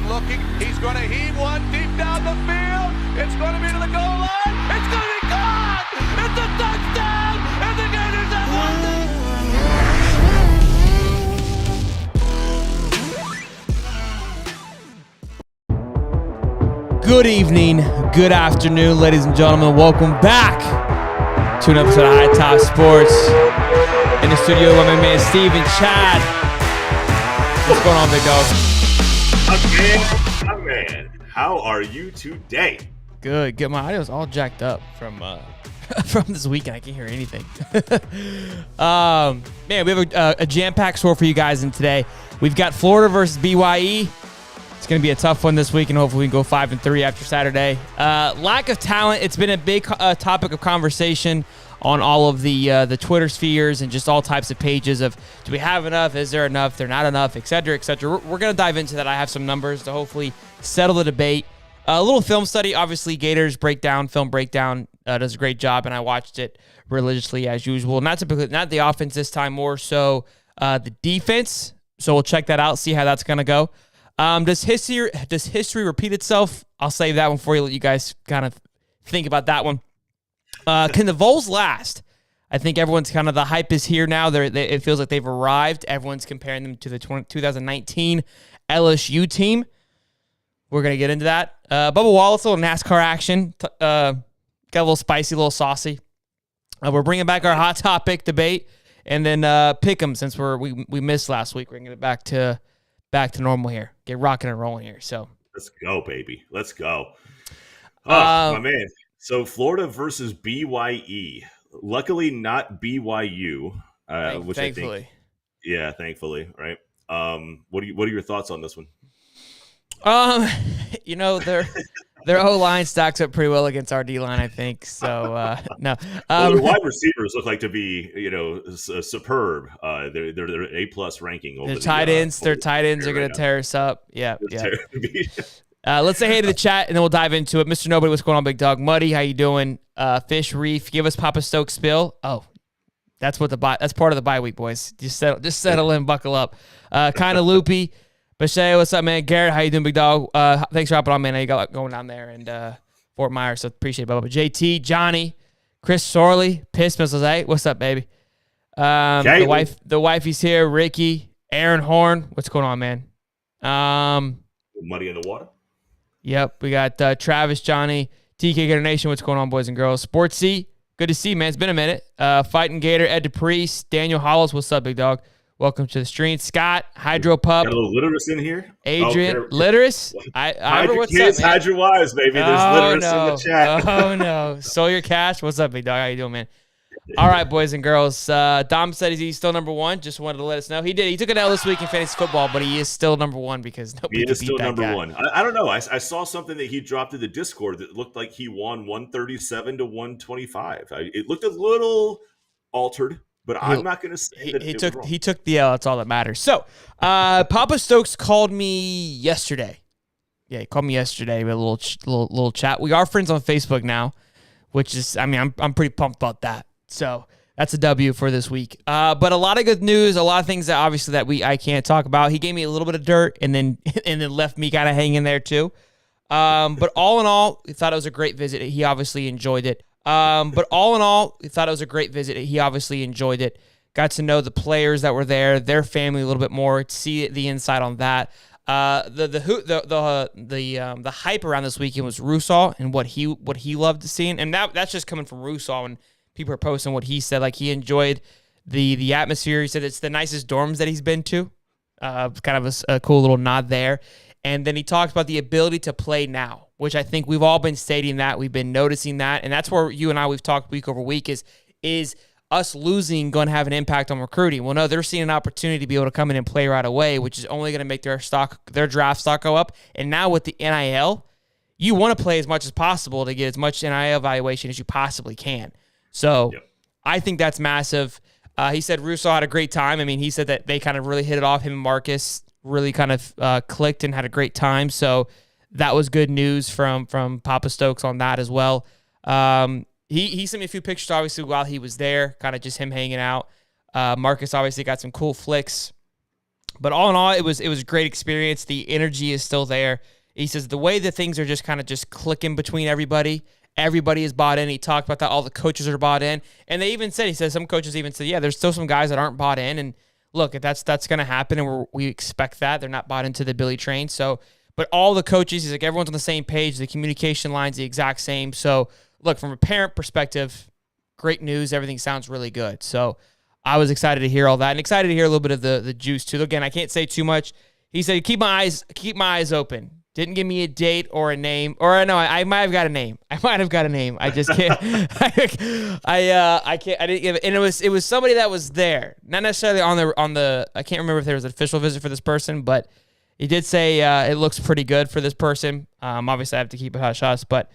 looking. He's going to heave one deep down the field. It's going to be to the goal line. It's going to be gone. It's a touchdown. And the Gators have won. Good evening, good afternoon, ladies and gentlemen. Welcome back to an episode of High Top Sports. In the studio, my man Steve and Chad. What's going on, big dog? My man, how are you today? Good. My audio's all jacked up from this weekend. I can't hear anything. Man, we have a jam-packed show for you guys in today. We've got Florida versus BYE. It's going to be a tough one this week, and hopefully we can go 5-3 after Saturday. Lack of talent. It's been a big topic of conversation on all of the Twitter spheres and just all types of pages of, do we have enough? Is there enough? They're not enough, et cetera, et cetera. We're going to dive into that. I have some numbers to hopefully settle the debate. A little film study, obviously, Gators film breakdown does a great job, and I watched it religiously as usual. Not the offense this time, more so the defense. So we'll check that out, see how that's going to go. Does history repeat itself? I'll save that one for you. Let you guys kind of think about that one. Can the Vols last? I think everyone's kind of, the hype is here now. It feels like they've arrived. Everyone's comparing them to the 2019 LSU team. We're going to get into that. Bubba Wallace, a little NASCAR action. Got a little spicy, a little saucy. We're bringing back our hot topic debate, and then pick 'em since we missed last week. We're going to get back to normal here. Get rocking and rolling here. So let's go, baby. Let's go. My man. So Florida versus BYE. Luckily, not BYU. Which thankfully. I think, yeah, thankfully, right? What are your thoughts on this one? Their O-line stacks up pretty well against our D-line, I think. So no. Their wide receivers look like to be, superb. They're A+ ranking over their tight ends. Their tight ends are going to tear us up. Yeah. Let's say hey to the chat, and then we'll dive into it. Mr. Nobody, what's going on, big dog? Muddy, how you doing? Fish Reef, give us Papa Stokes spill. Oh, that's part of the bye week, boys. Just settle in, buckle up. Kind of loopy. Bashay, what's up, man? Garrett, how you doing, big dog? Thanks for hopping on, man. I know you got a lot going down there and Fort Myers, so appreciate it, Bubba. JT, Johnny, Chris Sorley, Piss Missiles, hey, what's up, baby? The wifey's here. Ricky, Aaron Horn, what's going on, man? Muddy in the water. Yep, we got Travis, Johnny, TK Gator Nation. What's going on, boys and girls? Sportsy, good to see you, man. It's been a minute. Fighting Gator, Ed DePriest, Daniel Hollis. What's up, big dog? Welcome to the stream. Scott, Hydro Pup. Got a little Litterus in here. Adrian, Litterus. Hide your kids, hide your wives, baby. There's Litterus in the chat. Oh, no. Sawyer Cash, what's up, big dog? How you doing, man? All right, boys and girls. Dom said he's still number one. Just wanted to let us know. He did. He took an L this week in fantasy football, but he is still number one because nobody he is beat still that number guy. one. I don't know. I saw something that he dropped in the Discord that looked like he won 137 to 125. It looked a little altered, but I'm not going to say that he took the L. That's all that matters. So, Papa Stokes called me yesterday. Yeah, he called me yesterday with a little chat. We are friends on Facebook now, which is, I'm pretty pumped about that. So that's a W for this week. But a lot of good news, a lot of things that obviously I can't talk about. He gave me a little bit of dirt and then left me kind of hanging there too. But all in all, we thought it was a great visit. He obviously enjoyed it. Got to know the players that were there, their family a little bit more, see the insight on that. The hype around this weekend was Russaw and what he loved to see, and that's just coming from Russaw, and people are posting what he said. Like, he enjoyed the atmosphere. He said it's the nicest dorms that he's been to. Kind of a cool little nod there. And then he talked about the ability to play now, which I think we've all been stating that. We've been noticing that. And that's where you and I, we've talked week over week, is us losing going to have an impact on recruiting? Well, no, they're seeing an opportunity to be able to come in and play right away, which is only going to make their draft stock go up. And now with the NIL, you want to play as much as possible to get as much NIL valuation as you possibly can. So I think that's massive. He said Russo had a great time. I mean, he said that they kind of really hit it off. Him and Marcus really kind of clicked and had a great time. So that was good news from Papa Stokes on that as well. He sent me a few pictures, obviously, while he was there, kind of just him hanging out. Marcus obviously got some cool flicks But all in all, it was a great experience. The energy is still there. He says the way that things are just kind of just clicking between everybody is bought in. He talked about that. All the coaches are bought in. And they even said, he says some coaches even said, yeah, there's still some guys that aren't bought in. And look, that's going to happen, and we expect that. They're not bought into the Billy train. So, but all the coaches, he's like, everyone's on the same page. The communication line's the exact same. So, look, from a parent perspective, great news. Everything sounds really good. So, I was excited to hear all that, and excited to hear a little bit of the juice too. Again, I can't say too much. He said, keep my eyes open. Didn't give me a date or a name, or no, I might have got a name. I just can't. I can't. I didn't give it, and it was somebody that was there, not necessarily on the. I can't remember if there was an official visit for this person, but he did say it looks pretty good for this person. Obviously, I have to keep it hush-hush, but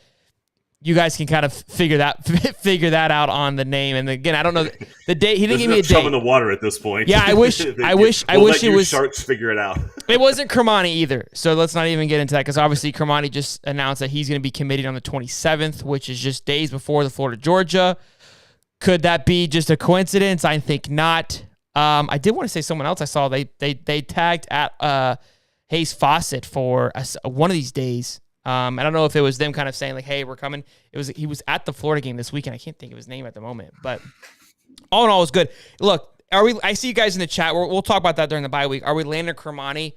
you guys can kind of figure that out on the name. And again, I don't know the date. He didn't give me a date. In the water at this point. Yeah, I wish it was Sharks figure it out. It wasn't Kermani either. So let's not even get into that, because obviously Kermani just announced that he's going to be committed on the 27th, which is just days before the Florida-Georgia. Could that be just a coincidence? I think not. I did want to say someone else I saw. They tagged at Hayes Fawcett for one of these days. I don't know if it was them kind of saying like, "Hey, we're coming." He was at the Florida game this weekend. I can't think of his name at the moment, but all in all, it was good. Look, I see you guys in the chat. We'll talk about that during the bye week. Are we landing Kermani?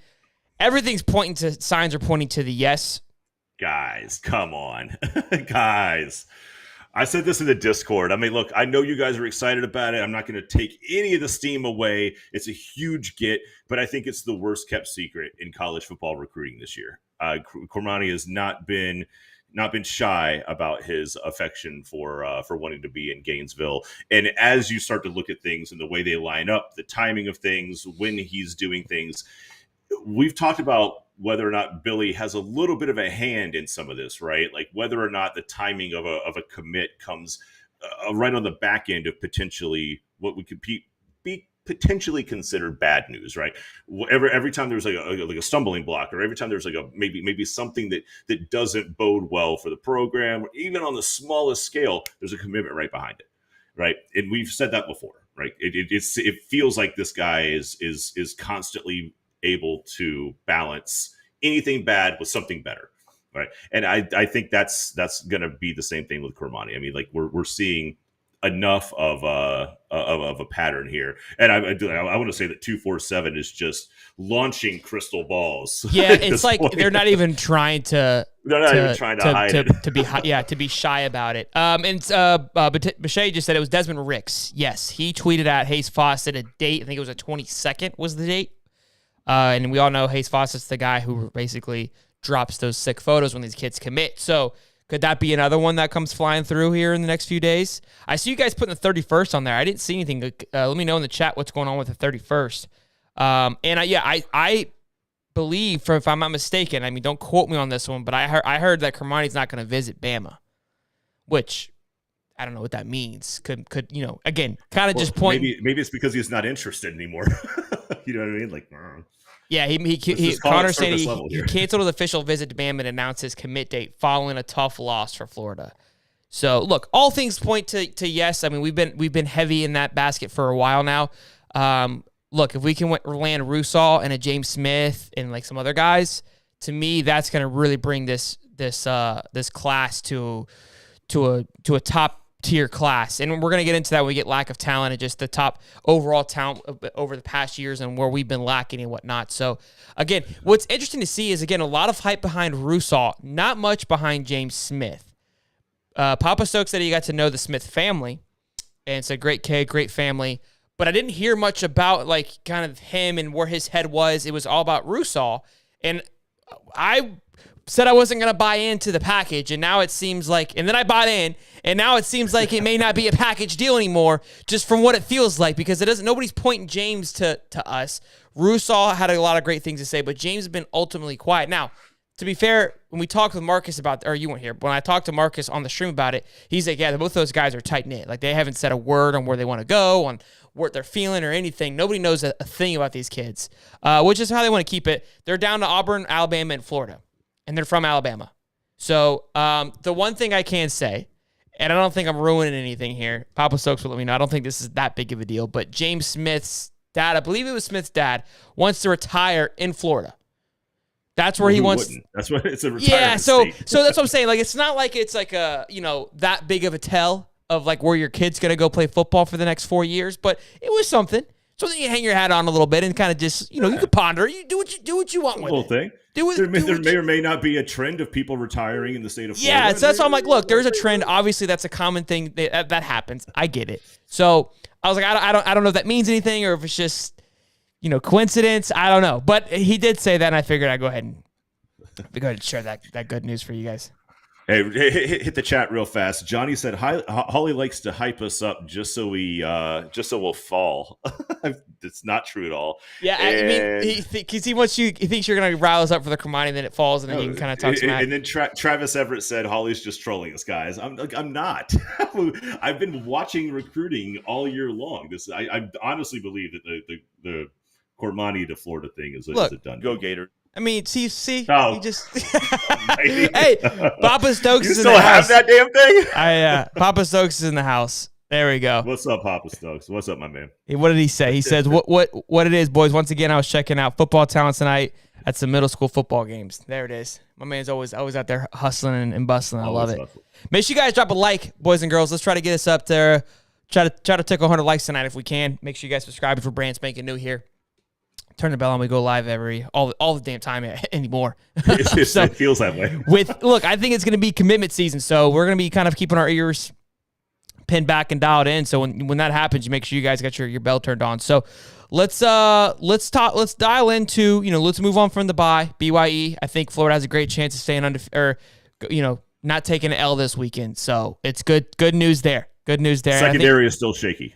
Everything's signs are pointing to the yes. Guys, come on, guys. I said this in the Discord. I mean, look, I know you guys are excited about it. I'm not going to take any of the steam away. It's a huge get, but I think it's the worst kept secret in college football recruiting this year. Kermani has not been shy about his affection for wanting to be in Gainesville. And as you start to look at things and the way they line up, the timing of things, when he's doing things, we've talked about whether or not Billy has a little bit of a hand in some of this, right? Like whether or not the timing of a commit comes right on the back end of potentially what we could be potentially considered bad news, right? Every time there's like a stumbling block, or every time there's like a maybe something that doesn't bode well for the program, or even on the smallest scale, there's a commitment right behind it, right? And we've said that before, right? It feels like this guy is constantly able to balance anything bad with something better, right? And I think that's going to be the same thing with Kermani. I mean, like we're seeing enough of a pattern here, and I want to say that 247 is just launching crystal balls. Yeah, it's like point. They're not even trying to. They're not even trying to hide it. to be shy about it. And Boucher just said it was Desmond Ricks. Yes, he tweeted at Hayes Fawcett a date. I think it was the 22nd was the date. And we all know Hayes Fawcett's the guy who basically drops those sick photos when these kids commit. So could that be another one that comes flying through here in the next few days? I see you guys putting the 31st on there. I didn't see anything. Let me know in the chat what's going on with the 31st. I believe, if I'm not mistaken, I mean, don't quote me on this one, but I heard that Kermani's not going to visit BAMA, which I don't know what that means. Could again, kind of just point. Maybe it's because he's not interested anymore. You know what I mean? Like, yeah, Connor said he canceled his official visit to Bama and announced his commit date following a tough loss for Florida. So, look, all things point to yes. I mean, we've been heavy in that basket for a while now. Look, if we can land Rusal and a James Smith and like some other guys, to me, that's going to really bring this class to a top tier class. And we're going to get into that when we get lack of talent and just the top overall talent over the past years and where we've been lacking and whatnot. So again, what's interesting to see is, again, a lot of hype behind Rusal, not much behind James Smith. Papa Stokes said he got to know the Smith family, and it's a great kid, great family, but I didn't hear much about like kind of him and where his head was. It was all about Rusal, and I said I wasn't going to buy into the package, and now it seems like, and then I bought in, and now it seems like it may not be a package deal anymore, just from what it feels like, because nobody's pointing James to us. Rusal had a lot of great things to say, but James has been ultimately quiet. Now, to be fair, when we talked with Marcus about, or you weren't here, but when I talked to Marcus on the stream about it, he's like, yeah, both those guys are tight-knit. Like, they haven't said a word on where they want to go, on what they're feeling or anything. Nobody knows a thing about these kids, which is how they want to keep it. They're down to Auburn, Alabama, and Florida. And they're from Alabama. So the one thing I can say, and I don't think I'm ruining anything here, Papa Stokes will let me know, I don't think this is that big of a deal, but James Smith's dad, I believe it was Smith's dad, wants to retire in Florida. That's where he wants. Wouldn't? That's what it's a retirement. Yeah, so state. so that's what I'm saying. Like, it's not like it's like a that big of a tell of like where your kid's gonna go play football for the next 4 years, but it was something you hang your hat on a little bit and kind of just you can ponder. You do what you want with whole it. thing. There may or may not be a trend of people retiring in the state of Florida. Yeah, so that's why I'm like, look, there's a trend. Obviously, that's a common thing that happens. I get it. So I was like, I don't know if that means anything or if it's just coincidence. I don't know, but he did say that, and I figured I'd go ahead and share that good news for you guys. Hey, hit the chat real fast. Johnny said, Holly likes to hype us up just so we'll fall. It's not true at all. Yeah, I mean, because he thinks you're going to rile us up for the Kermani, and then it falls, and then you can kind of talk smack. And then Travis Everett said, Holly's just trolling us, guys. I'm not. I've been watching recruiting all year long. I honestly believe that the Kermani to Florida thing is a done. Go Gators. I mean, see, oh. he just hey, Papa Stokes is in the You house. still have that damn thing? Papa Stokes is in the house. There we go. What's up, Papa Stokes? What's up, my man? What did he say? He says, what it is, boys. Once again, I was checking out football talent tonight at some middle school football games. There it is. My man's always out there hustling and bustling. I love it. Hustling. Make sure you guys drop a like, boys and girls. Let's try to get us up there. Try to tickle 100 likes tonight if we can. Make sure you guys subscribe if we're brand spanking new here. Turn the bell on. We go live all the damn time anymore. It feels that way. Look, I think it's going to be commitment season, so we're going to be kind of keeping our ears pinned back and dialed in. So when that happens, you make sure you guys got your bell turned on. So let's dial into let's move on from the bye. BYE. I think Florida has a great chance of staying not taking an L this weekend. So it's good news there. Good news there. Secondary is still shaky.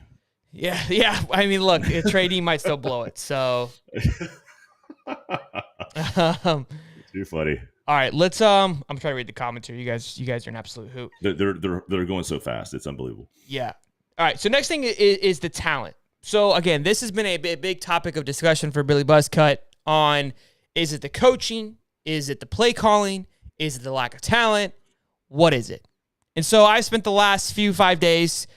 Yeah. I mean, look, a trading might still blow it. So, too funny. All right, let's. I'm trying to read the commentary. You guys are an absolute hoot. They're going so fast. It's unbelievable. Yeah. All right. So next thing is the talent. So again, this has been a big topic of discussion for Billy Buzzcut on: is it the coaching? Is it the play calling? Is it the lack of talent? What is it? And so I spent the last 5 days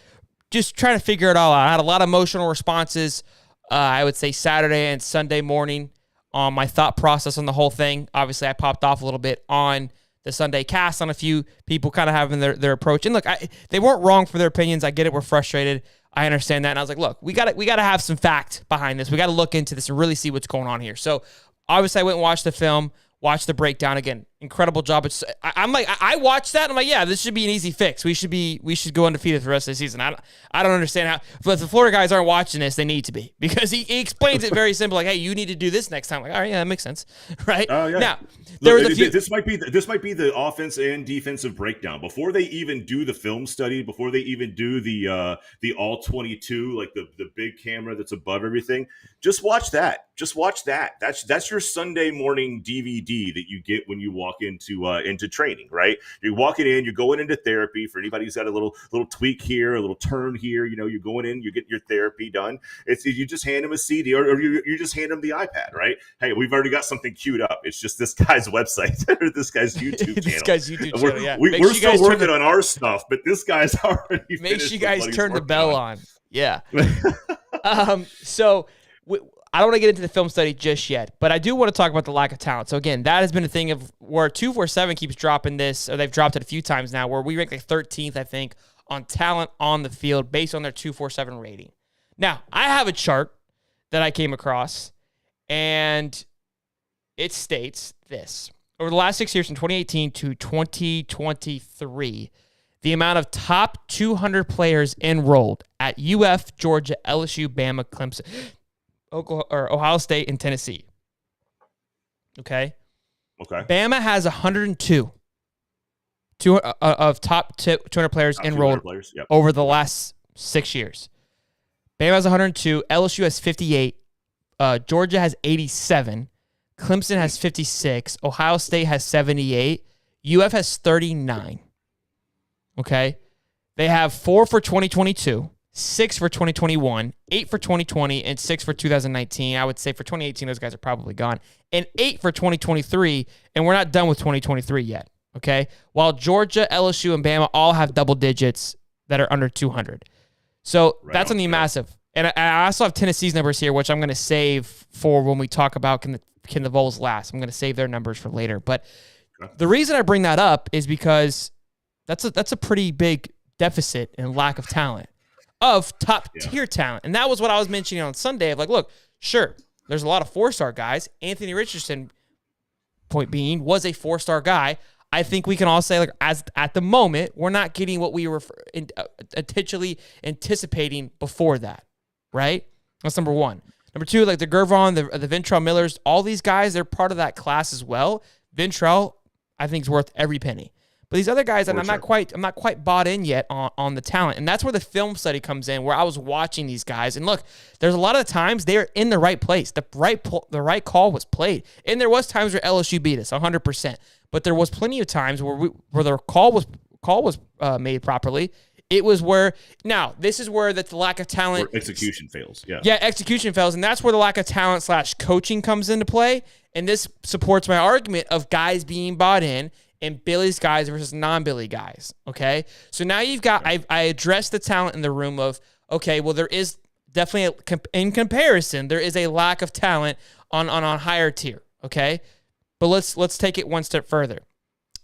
just trying to figure it all out. I had a lot of emotional responses, I would say Saturday and Sunday morning on my thought process on the whole thing. Obviously, I popped off a little bit on the Sunday cast on a few people kind of having their approach. And look, they weren't wrong for their opinions. I get it. We're frustrated. I understand that. And I was like, look, we got to have some fact behind this. We got to look into this and really see what's going on here. So obviously, I went and watched the film, watched the breakdown again. Incredible job. I watched that. And I'm like, yeah, this should be an easy fix. We should go undefeated for the rest of the season. I don't understand how. But if the Florida guys aren't watching this, they need to be, because he explains it very simple. Like, hey, you need to do this next time. Like, all right, yeah, that makes sense, right? Oh yeah. Now there was a few. This might be the offense and defensive breakdown before they even do the film study, before they even do the all 22, like the big camera that's above everything. Just watch that. That's your Sunday morning DVD that you get when you walk into training, right? You're walking in, you're going into therapy. For anybody who's got a little tweak here, a little turn here, you're going in, you're getting your therapy done. You just hand them a CD or you just hand them the iPad, right? Hey, we've already got something queued up. It's just this guy's website or this guy's YouTube channel. We're still working on our stuff, but this guy's already make sure you guys turn the bell on. Yeah. So I don't want to get into the film study just yet, but I do want to talk about the lack of talent. So again, that has been a thing of where 247 keeps dropping this, or they've dropped it a few times now, where we rank like 13th, I think, on talent on the field based on their 247 rating. Now, I have a chart that I came across, and it states this. Over the last 6 years, from 2018 to 2023, the amount of top 200 players enrolled at UF, Georgia, LSU, Bama, Clemson, Ohio State, and Tennessee. Okay. Bama has 102 of top 200 players enrolled over the last 6 years. Bama has 102. LSU has 58. Georgia has 87. Clemson has 56. Ohio State has 78. UF has 39. Okay. They have 4 for 2022. 6 for 2021, 8 for 2020, and 6 for 2019. I would say for 2018, those guys are probably gone. And 8 for 2023, and we're not done with 2023 yet, okay? While Georgia, LSU, and Bama all have double digits that are under 200. So that's on the massive. And I also have Tennessee's numbers here, which I'm going to save for when we talk about can the Vols last. I'm going to save their numbers for later. But the reason I bring that up is because that's a pretty big deficit and lack of talent, of top-tier talent. And that was what I was mentioning on Sunday of like, look, sure, there's a lot of four-star guys. Anthony Richardson, point being, was a four-star guy. I think we can all say, like, as at the moment, we're not getting what we were intentionally anticipating before that, right? That's number one. Number two, like the Gervon, the Ventrell Millers, all these guys, they're part of that class as well. Ventrell, I think, is worth every penny. But these other guys, I'm not quite bought in yet on the talent. And that's where the film study comes in, where I was watching these guys. And look, there's a lot of times they're in the right place. The right call was played. And there was times where LSU beat us 100%. But there was plenty of times where the call was made properly. It was where, now, this is where the lack of talent. Where execution fails, yeah. Yeah, execution fails. And that's where the lack of talent / coaching comes into play. And this supports my argument of guys being bought in and Billy's guys versus non-Billy guys, okay? So now you've got, I addressed the talent in the room of, okay, well, there is definitely, in comparison, there is a lack of talent on higher tier, okay? But let's take it one step further.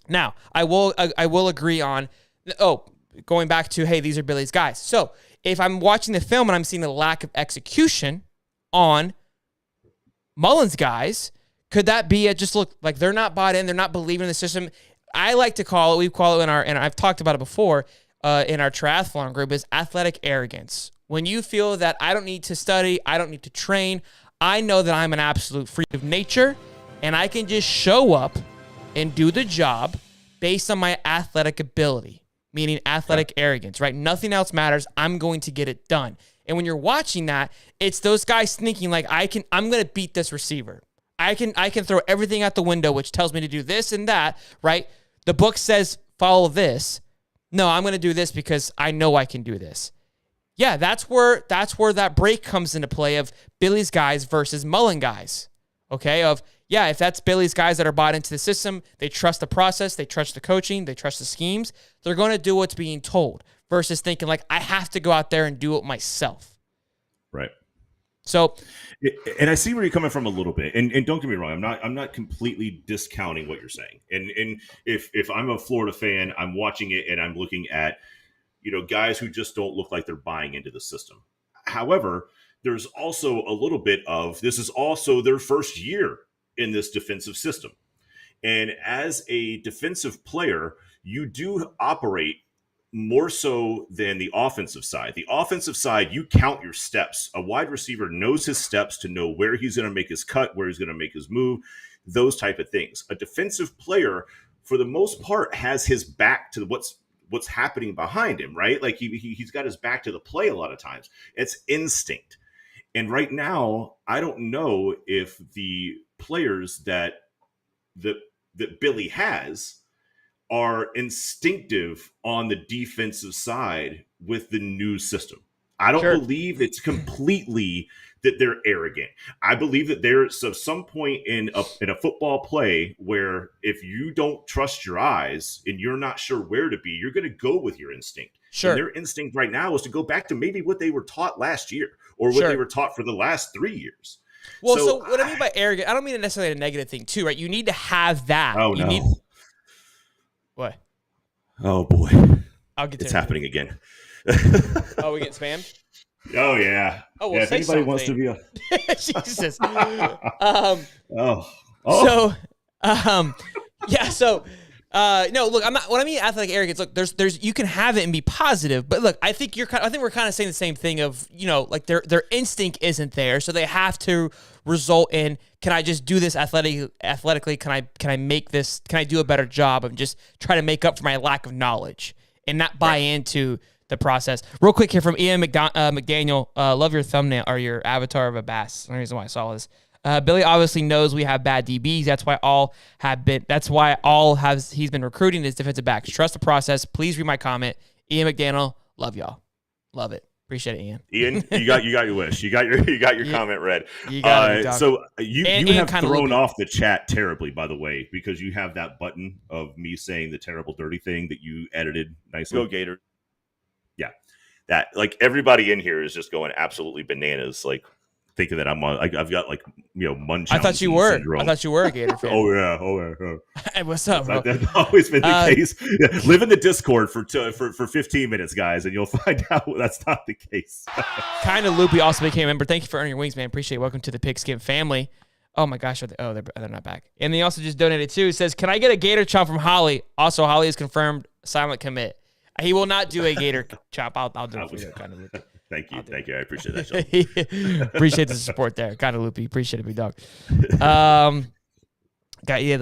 Now, I will agree on, going back to, hey, these are Billy's guys. So if I'm watching the film and I'm seeing the lack of execution on Mullen's guys, could that be just look like they're not bought in, they're not believing in the system? I like to call it, we call it and I've talked about it before in our triathlon group, is athletic arrogance. When you feel that I don't need to study, I don't need to train, I know that I'm an absolute freak of nature and I can just show up and do the job based on my athletic ability, meaning athletic arrogance, right? Nothing else matters. I'm going to get it done. And when you're watching that, it's those guys thinking like, I'm going to beat this receiver. I can throw everything out the window, which tells me to do this and that, right? The book says follow this. No, I'm going to do this because I know I can do this. Yeah, that's where that break comes into play of Billy's guys versus Mullen guys. Okay, if that's Billy's guys that are bought into the system, they trust the process, they trust the coaching, they trust the schemes, they're going to do what's being told versus thinking like, I have to go out there and do it myself. Right. So, and I see where you're coming from a little bit, and don't get me wrong, I'm not completely discounting what you're saying. And if I'm a Florida fan, I'm watching it and I'm looking at, guys who just don't look like they're buying into the system. However, there's also a little bit of, this is also their first year in this defensive system. And as a defensive player, you do operate more so than the offensive side. The offensive side, you count your steps. A wide receiver knows his steps to know where he's going to make his cut, where he's going to make his move, those type of things. A defensive player, for the most part, has his back to what's happening behind him, right? Like he's got his back to the play a lot of times. It's instinct. And right now, I don't know if the players that Billy has are instinctive on the defensive side with the new system. I don't believe it's completely that they're arrogant. I believe that there's some point in a football play where if you don't trust your eyes and you're not sure where to be, you're going to go with your instinct. Sure. And their instinct right now is to go back to maybe what they were taught last year or what they were taught for the last 3 years. Well, so what I mean by arrogant, I don't mean necessarily a negative thing too, right? You need to have that. Oh, no. What? Oh, boy. I'll get to It's happening again. Oh, we get spammed? Oh, yeah. Oh, well, if anybody wants to be a... Jesus. No, look, I'm not, what I mean athletic arrogance, look, there's you can have it and be positive, but look, I think we're kind of saying the same thing of, like their instinct isn't there, so they have to result in, can I just do this athletically? Can I make this, can I do a better job of just try to make up for my lack of knowledge and not buy into the process. Real quick here from Ian McDaniel, love your thumbnail or your avatar of a bass. That's the reason why I saw this. Billy obviously knows we have bad DBs. That's why he's been recruiting his defensive backs. Trust the process. Please read my comment. Ian McDaniel, love y'all. Love it. Appreciate it, Ian. Ian, you got your wish. You got your comment read. You got it, so you have thrown off the chat terribly, by the way, because you have that button of me saying the terrible dirty thing that you edited nicely. Go Gators. Yeah. that like everybody in here is just going absolutely bananas, like thinking that I've got like Munchausen I thought you were. syndrome. I thought you were a Gator fan. Oh yeah. Hey, what's up, bro? That's always been the case. Yeah, live in the Discord for 15 minutes, guys, and you'll find out that's not the case. Kind of loopy also became a member. Thank you for earning your wings, man. Appreciate it. Welcome to the Pigskin family. Oh my gosh. They're not back. And they also just donated too. It says, can I get a Gator chomp from Holly? Also, Holly is confirmed silent commit. He will not do a Gator chop. I'll do it for you. Kind of loopy. Thank you. I appreciate that, Sean. Appreciate the support there. Kind of loopy. Appreciate it, big dog. The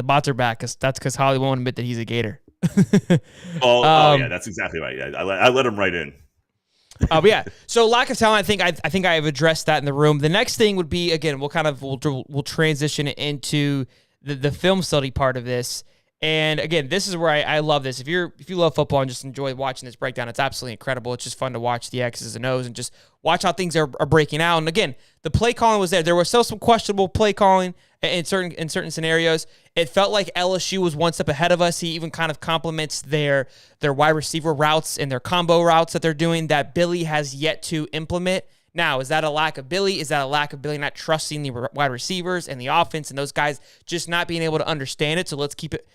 bots are back. That's because Holly won't admit that he's a Gator. Yeah, that's exactly right. Yeah, I let him right in. But yeah, so lack of talent. I think I have addressed that in the room. The next thing would be, again, we'll transition into the film study part of this. And again, this is where I love this. If you love football and just enjoy watching this breakdown, it's absolutely incredible. It's just fun to watch the X's and O's and just watch how things are breaking out. And again, the play calling was there. There was still some questionable play calling in certain scenarios. It felt like LSU was one step ahead of us. He even kind of compliments their wide receiver routes and their combo routes that they're doing that Billy has yet to implement. Now, is that a lack of Billy? Is that a lack of Billy not trusting the wide receivers and the offense and those guys just not being able to understand it? So let's keep it,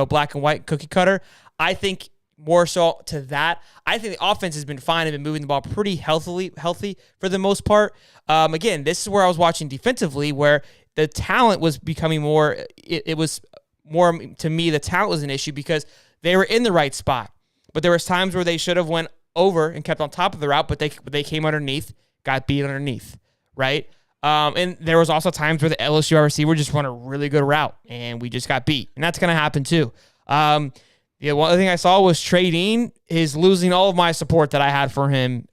black and white cookie cutter. I think more so to that. I think the offense has been fine and been moving the ball pretty healthy for the most part. Again, this is where I was watching defensively, where the talent was becoming more. It was more, to me, the talent was an issue because they were in the right spot, but there was times where they should have went over and kept on top of the route, but they came underneath, got beat underneath, right? And there was also times where the LSU receiver just run a really good route, and we just got beat. And that's going to happen too. One thing I saw was Trey Dean is losing all of my support that I had for him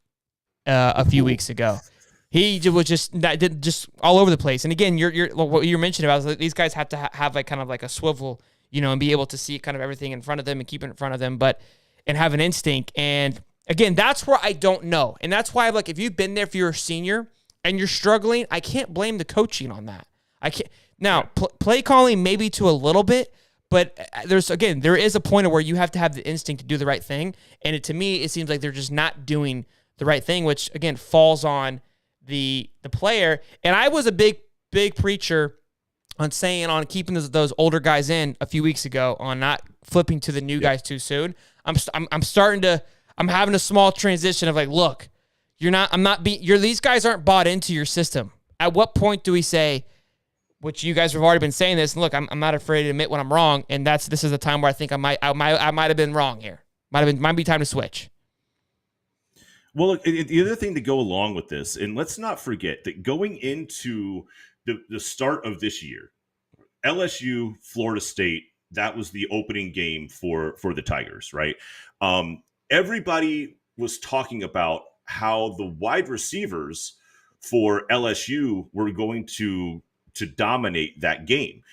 a few weeks ago. He was just all over the place. And again, what you're mentioning about is that these guys have to have like kind of like a swivel, and be able to see kind of everything in front of them and keep it in front of them, and have an instinct. And again, that's where I don't know. And that's why, like, if you've been there, if you're a senior and you're struggling, I can't blame the coaching on that. I can't. Now, play calling maybe to a little bit, but there is a point where you have to have the instinct to do the right thing. And to me, it seems like they're just not doing the right thing, which again falls on the player. And I was a big preacher on keeping those older guys in a few weeks ago, on not flipping to the new guys too soon. I'm having a small transition of like, look, these guys aren't bought into your system. At what point do we say, which you guys have already been saying this, and look, I'm not afraid to admit when I'm wrong, and this is a time where I think I might have been wrong here. Might be time to switch. Well, look, the other thing to go along with this, and let's not forget that going into the start of this year, LSU, Florida State, that was the opening game for the Tigers, right? Everybody was talking about how the wide receivers for LSU were going to dominate that game.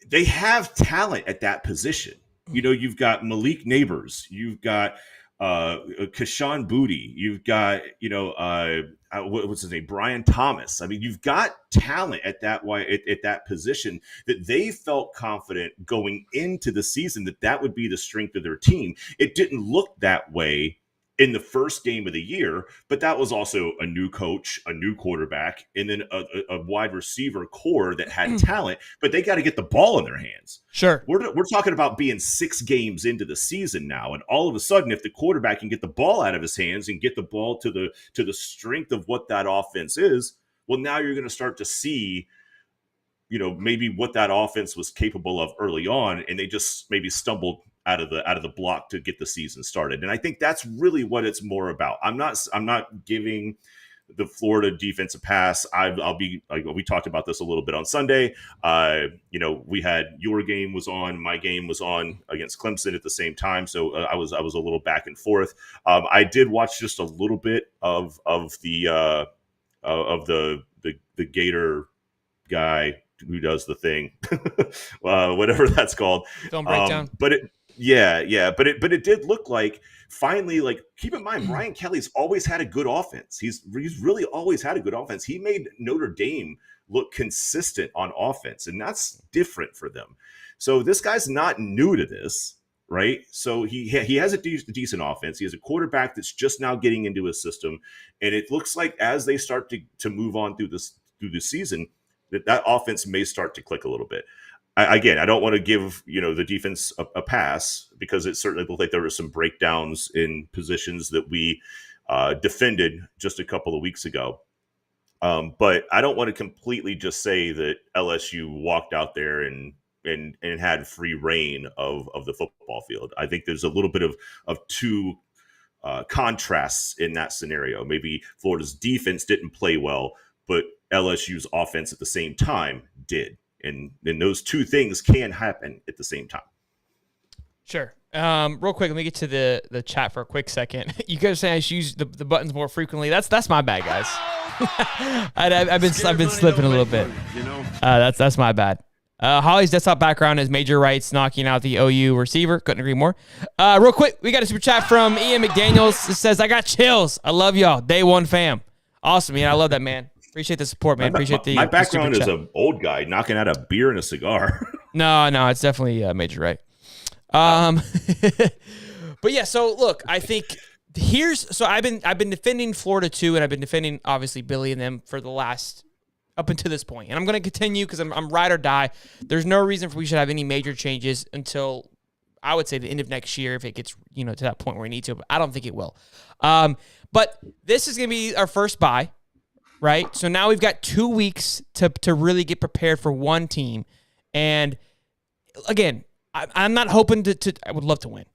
They have talent at that position. You've got Malik Neighbors, you've got Kashawn Booty, you've got what's his name, Brian Thomas. I mean, you've got talent at that position that they felt confident going into the season that would be the strength of their team. It didn't look that way in the first game of the year, but that was also a new coach, a new quarterback, and then a wide receiver core that had talent, but they got to get the ball in their hands. Sure. We're talking about being 6 games into the season now, and all of a sudden, if the quarterback can get the ball out of his hands and get the ball to the strength of what that offense is, well, now you're going to start to see, maybe what that offense was capable of early on, and they just maybe stumbled out of the block to get the season started. And I think that's really what it's more about. I'm not giving the Florida defense a pass. I'll be like, we talked about this a little bit on Sunday. We had your game was on, my game was on against Clemson at the same time. So I was a little back and forth. I did watch just a little bit of the Gator guy who does the thing, whatever that's called. Film breakdown. But it did look like finally, like, keep in mind, Brian Kelly's always had a good offense. He's really always had a good offense. He made Notre Dame look consistent on offense, and that's different for them. So this guy's not new to this. right? So he has a decent offense. He has a quarterback that's just now getting into his system, and it looks like as they start to move on through the season, that offense may start to click a little bit. Again, I don't want to give the defense a pass, because it certainly looked like there were some breakdowns in positions that we defended just a couple of weeks ago. But I don't want to completely just say that LSU walked out there and had free reign of the football field. I think there's a little bit of two contrasts in that scenario. Maybe Florida's defense didn't play well, but LSU's offense at the same time did. And those two things can happen at the same time. Sure. Real quick, let me get to the chat for a quick second. You guys are saying I should use the buttons more frequently. That's my bad, guys. I've been slipping a little bit. That's my bad. Holly's desktop background is major rights knocking out the OU receiver. Couldn't agree more. Real quick, we got a super chat from Ian McDaniels. It says, "I got chills. I love y'all. Day one fam." Awesome, man. I love that, man. Appreciate the support, man. Appreciate my background is an old guy knocking out a beer and a cigar. No, it's definitely major right. But yeah, so look, I think I've been defending Florida too, and I've been defending obviously Billy and them for the last up until this point, and I'm going to continue because I'm ride or die. There's no reason we should have any major changes until I would say the end of next year if it gets to that point where we need to. But I don't think it will. But this is going to be our first bye. Right? So now we've got 2 weeks to really get prepared for one team. And again, I'm not hoping to I would love to win.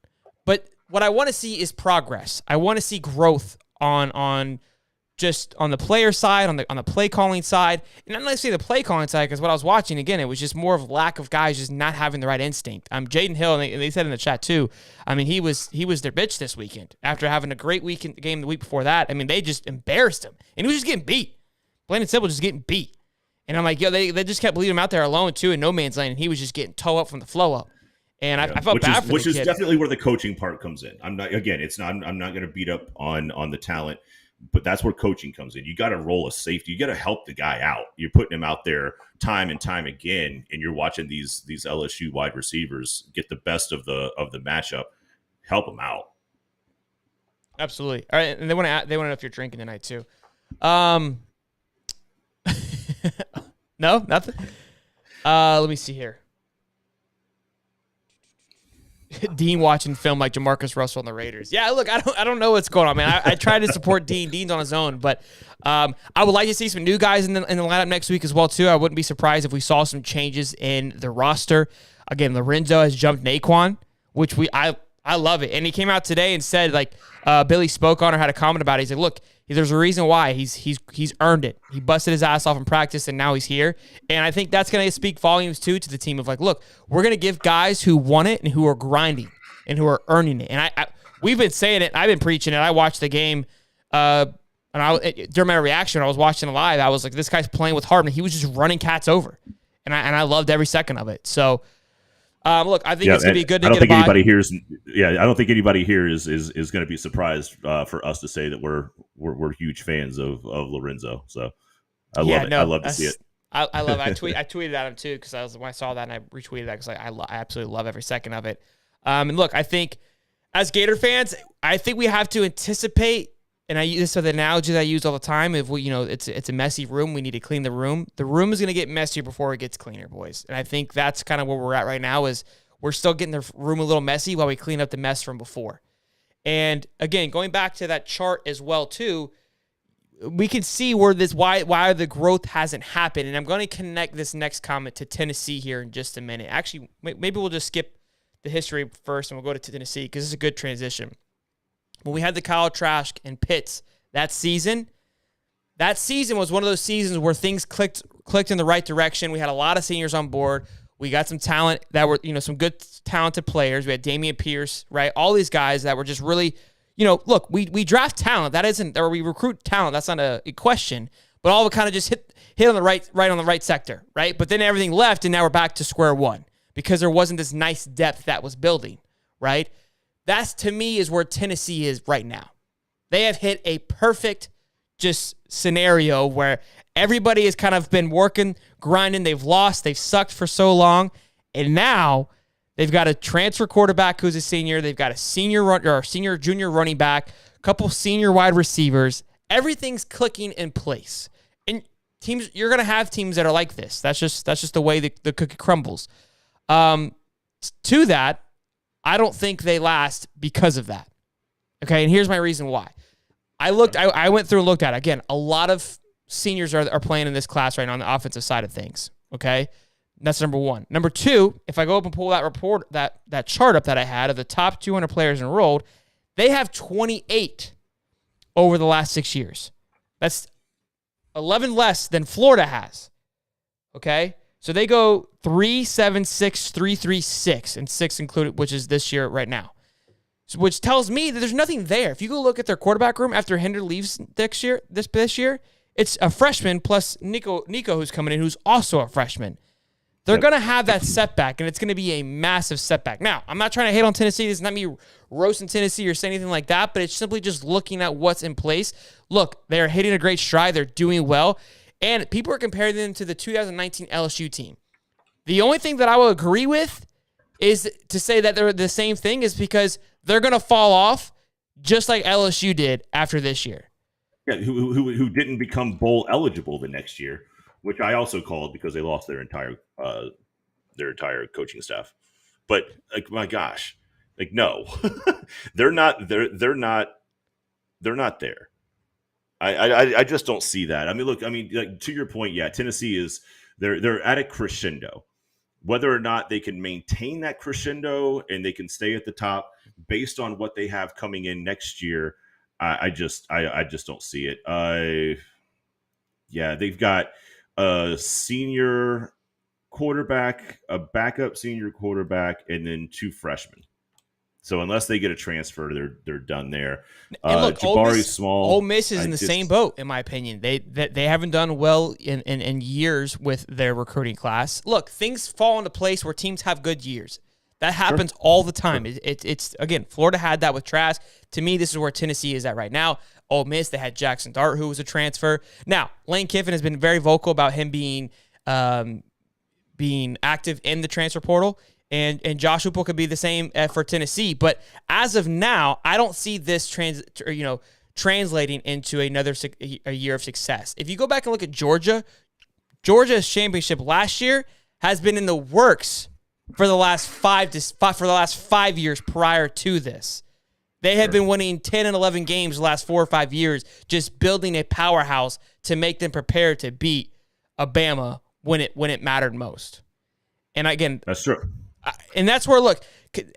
But what I want to see is progress. I want to see growth on just on the player side, on the play calling side. And I'm not say the play calling side, because what I was watching, again, it was just more of lack of guys just not having the right instinct. Jaden Hill, and they said in the chat too, I mean, he was their bitch this weekend after having a great game the week before that. I mean, they just embarrassed him. And he was just getting beat. Plain and simple, just getting beat. And I'm like, they just kept leaving him out there alone, too, in no man's land, and he was just getting toe up from the flow up. And I felt bad for the kid. Which is definitely where the coaching part comes in. I'm not going to beat up on the talent, but that's where coaching comes in. You got to roll a safety. You got to help the guy out. You're putting him out there time and time again, and you're watching these LSU wide receivers get the best of the matchup. Help them out. Absolutely. All right, and they want to know if you're drinking tonight, too. No, nothing. Let me see here. Dean watching film like Jamarcus Russell on the Raiders. Yeah, look, I don't know what's going on, man. I try to support Dean. Dean's on his own, but I would like to see some new guys in the lineup next week as well too. I wouldn't be surprised if we saw some changes in the roster. Again, Lorenzo has jumped Naquan, which I love it. And he came out today and said, like, Billy spoke on or had a comment about it. He's like, look, there's a reason why he's earned it. He busted his ass off in practice, and now he's here. And I think that's going to speak volumes, too, to the team of, like, look, we're going to give guys who want it and who are grinding and who are earning it. And we've been saying it. I've been preaching it. I watched the game, and during my reaction, when I was watching it live, I was like, this guy's playing with heart, and he was just running cats over. And I loved every second of it. So, look, I think it's going to be good to get a bye. I don't think anybody here is going to be surprised for us to say that we're huge fans of Lorenzo. So I love it. I love to see it. I love it. I tweeted at him too because when I saw that and I retweeted that because I absolutely love every second of it. And look, I think as Gator fans, I think we have to anticipate. And this is the analogy that I use all the time. If we, it's a messy room, we need to clean the room. The room is going to get messier before it gets cleaner, boys. And I think that's kind of where we're at right now. Is we're still getting the room a little messy while we clean up the mess from before. And again, going back to that chart as well too, we can see where why the growth hasn't happened. And I'm going to connect this next comment to Tennessee here in just a minute. Actually, maybe we'll just skip the history first and we'll go to Tennessee because it's a good transition. When we had the Kyle Trask and Pitts that season was one of those seasons where things clicked in the right direction. We had a lot of seniors on board. We got some talent that were, some good talented players. We had Damian Pierce, right? All these guys that were just really, look, we draft talent. That isn't, or we recruit talent. That's not a question. But all of it kind of just hit on the right on the right sector, right? But then everything left, and now we're back to square one because there wasn't this nice depth that was building, right? That's, to me, is where Tennessee is right now. They have hit a perfect just scenario where everybody has kind of been working, grinding. They've lost. They've sucked for so long. And now They've got a transfer quarterback who's a senior. They've got a senior junior running back, a couple senior wide receivers. Everything's clicking in place. And teams, you're going to have teams that are like this. That's just the way the cookie crumbles. To that, I don't think they last because of that. Okay, and here's my reason why. I went through and looked at it. Again, a lot of seniors are playing in this class right now on the offensive side of things. Okay, that's number one. Number two, if I go up and pull that report, that chart up that I had of the top 200 players enrolled, they have 28 over the last 6 years. That's 11 less than Florida has. Okay, so they go 3, 7, 6, 3, 3, 6, and 6 included, which is this year right now. So, which tells me that there's nothing there. If you go look at their quarterback room after Hinder leaves this year, it's a freshman plus Nico who's coming in, who's also a freshman. They're going to have that setback, and it's going to be a massive setback. Now, I'm not trying to hate on Tennessee. This is not me roasting Tennessee or saying anything like that, but it's simply just looking at what's in place. Look, they're hitting a great stride. They're doing well, and people are comparing them to the 2019 LSU team. The only thing that I will agree with is to say that they're the same thing is because they're going to fall off just like LSU did after this year. Yeah, who didn't become bowl eligible the next year, which I also called because they lost their entire coaching staff. But like, my gosh, like, no, they're not there. I just don't see that. I mean, look, like, to your point, yeah, Tennessee is they're at a crescendo. Whether or not they can maintain that crescendo and they can stay at the top based on what they have coming in next year, I just don't see it. Yeah, they've got a senior quarterback, a backup senior quarterback, and then 2 freshmen. So unless they get a transfer, they're done there. And look, Jabari Small, Ole Miss is in the same boat, in my opinion. They haven't done well in years with their recruiting class. Look, things fall into place where teams have good years. That happens all the time. It's again, Florida had that with Trask. To me, this is where Tennessee is at right now. Ole Miss, they had Jackson Dart, who was a transfer. Now, Lane Kiffin has been very vocal about him being active in the transfer portal. And Josh Heupel could be the same for Tennessee. But as of now, I don't see this translating into a year of success. If you go back and look at Georgia's championship last year has been in the works for the last 5 years prior to this. They have been winning 10 and 11 games the last 4 or 5 years, just building a powerhouse to make them prepared to beat a BAMA when it mattered most. And again, that's true. And that's where, look,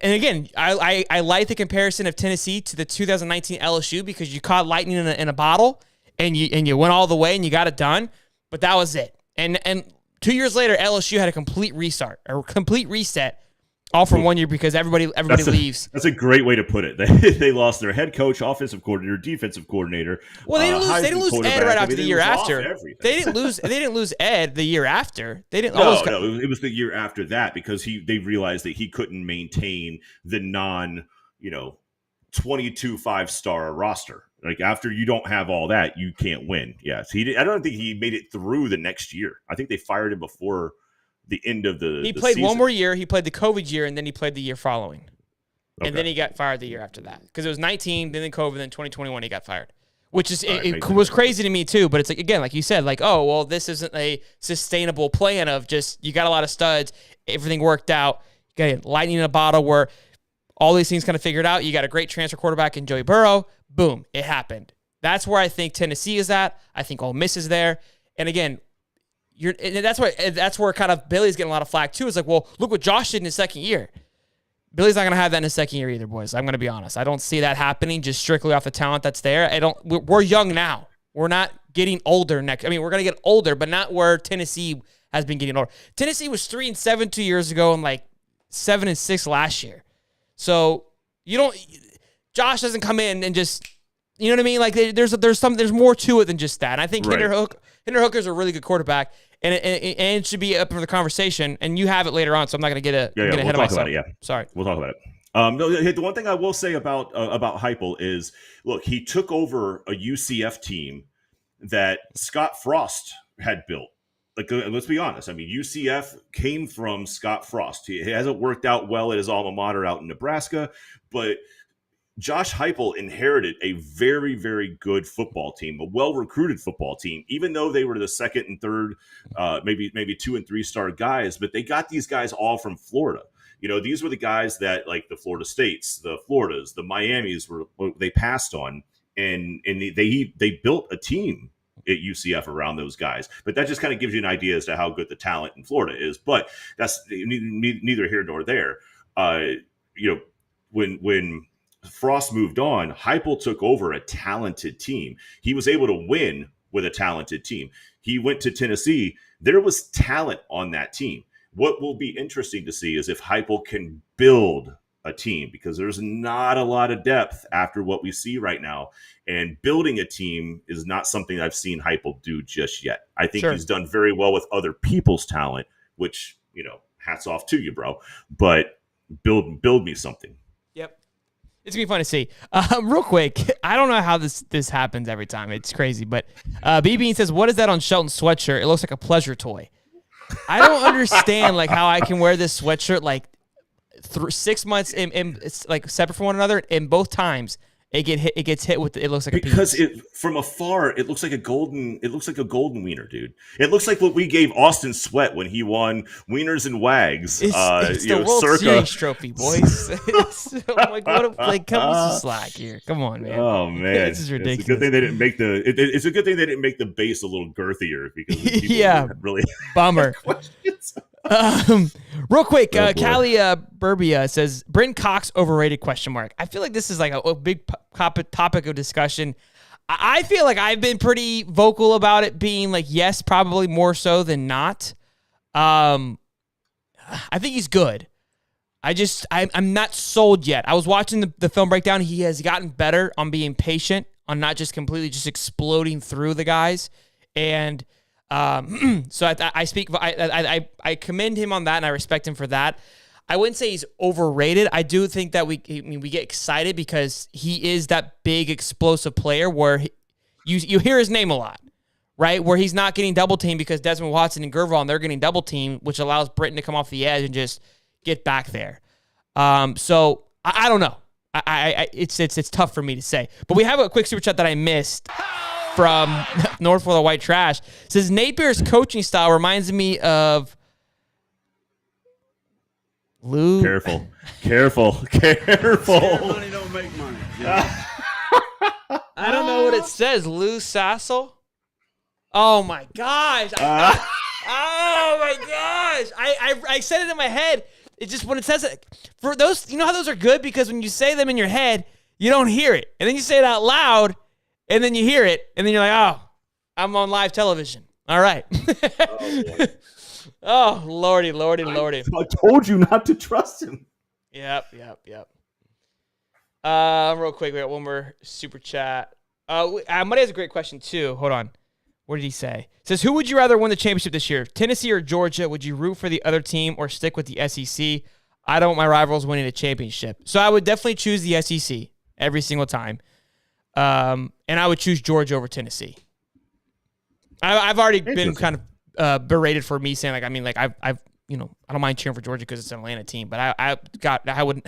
and again, I like the comparison of Tennessee to the 2019 LSU because you caught lightning in a bottle and you went all the way and you got it done, but that was it. And 2 years later, LSU had a complete restart, a complete reset, all from 1 year because everybody leaves. That's a great way to put it. They lost their head coach, offensive coordinator, defensive coordinator. Well, they didn't lose Ed right after the year after. They didn't lose Ed the year after. They didn't. No, it was the year after that because they realized that he couldn't maintain the 22 5-star roster. Like, after you don't have all that, you can't win. Yes, I don't think he made it through the next year. I think they fired him before the end of the played season. One more year. He played the COVID year, and then he played the year following. Okay. And then he got fired the year after that. Because it was 19, then COVID, then 2021 he got fired. Which is it was crazy to me too, but it's like, again, like you said, like, oh, well, this isn't a sustainable plan of just, you got a lot of studs, everything worked out, you got lightning in a bottle where all these things kind of figured out. You got a great transfer quarterback in Joey Burrow. Boom, it happened. That's where I think Tennessee is at. I think Ole Miss is there. And again, that's where kind of Billy's getting a lot of flack too. It's like, well, look what Josh did in his second year. Billy's not going to have that in his second year either, boys. I'm going to be honest. I don't see that happening just strictly off the talent that's there. We're young now. We're not getting older next. I mean, we're going to get older, but not where Tennessee has been getting older. Tennessee was 3-7 2 years ago and like 7-6 last year. So Josh doesn't come in and just, you know what I mean? Like there's more to it than just that. And I think Hendon Hooker's a really good quarterback, and it should be up for the conversation. And you have it later on, so I'm not going to get ahead of myself. About it, yeah. Sorry, we'll talk about it. The one thing I will say about Heupel is, look, he took over a UCF team that Scott Frost had built. let's be honest. I mean, UCF came from Scott Frost. He hasn't worked out well at his alma mater out in Nebraska, but Josh Heupel inherited a very, very good football team, a well-recruited football team, even though they were the second and third, maybe 2 and 3 star guys, but they got these guys all from Florida. These were the guys that, like, the Florida States, the Floridas, the Miamis they passed on, and they built a team at UCF around those guys. But that just kind of gives you an idea as to how good the talent in Florida is. But that's neither here nor there. When Frost moved on, Heupel took over a talented team. He was able to win with a talented team. He went to Tennessee. There was talent on that team. What will be interesting to see is if Heupel can build a team, because there's not a lot of depth after what we see right now. And building a team is not something I've seen Heupel do just yet. I think he's done very well with other people's talent, which, hats off to you, bro. But build me something. Yep. It's going to be fun to see. Real quick, I don't know how this happens every time. It's crazy. But B-Bean says, what is that on Shelton's sweatshirt? It looks like a pleasure toy. I don't understand how I can wear this sweatshirt 6 months and it's like separate from one another, and both times it gets hit with it looks like because a penis. From afar it looks like a golden wiener, dude. It looks like what we gave Austin Sweat when he won Wieners and Wags. It's the World Series trophy, boys. I'm like, cut me some slack here. Come on, man. Oh man, this is ridiculous. It's a good thing they didn't make it's a good thing they didn't make the base a little girthier, because people really bummer. questions. Real quick, Callie Burbia says Brenton Cox overrated ? I feel like this is like a big topic of discussion. I feel like I've been pretty vocal about it being like, yes, probably more so than not. I think he's good. I'm not sold yet. I was watching the film breakdown. He has gotten better on being patient, on not just completely just exploding through the guys. And so I commend him on that, and I respect him for that. I wouldn't say he's overrated. I do think that we get excited because he is that big explosive player where you hear his name a lot, right? Where he's not getting double teamed because Desmond Watson and Gervall, and they're getting double teamed, which allows Britton to come off the edge and just get back there. So I don't know. It's tough for me to say. But we have a quick super chat that I missed from North Florida White Trash. It says Napier's coaching style reminds me of Lou. Careful. Money don't make money. Yeah. I don't know what it says. Lou Sassel. Oh my gosh. Oh my gosh. I said it in my head. It just, when it says it, for those, you know how those are good? Because when you say them in your head, you don't hear it. And then you say it out loud, and then you hear it, and then you're like, oh, I'm on live television. All right. Oh, lordy. I told you not to trust him. Yep. Real quick, we got one more super chat. Muddy has a great question, too. Hold on. What did he say? It says, who would you rather win the championship this year, Tennessee or Georgia? Would you root for the other team or stick with the SEC? I don't want my rivals winning a championship. So I would definitely choose the SEC every single time. And I would choose Georgia over Tennessee. I've already been kind of berated for me saying, I've I don't mind cheering for Georgia because it's an Atlanta team, but I wouldn't.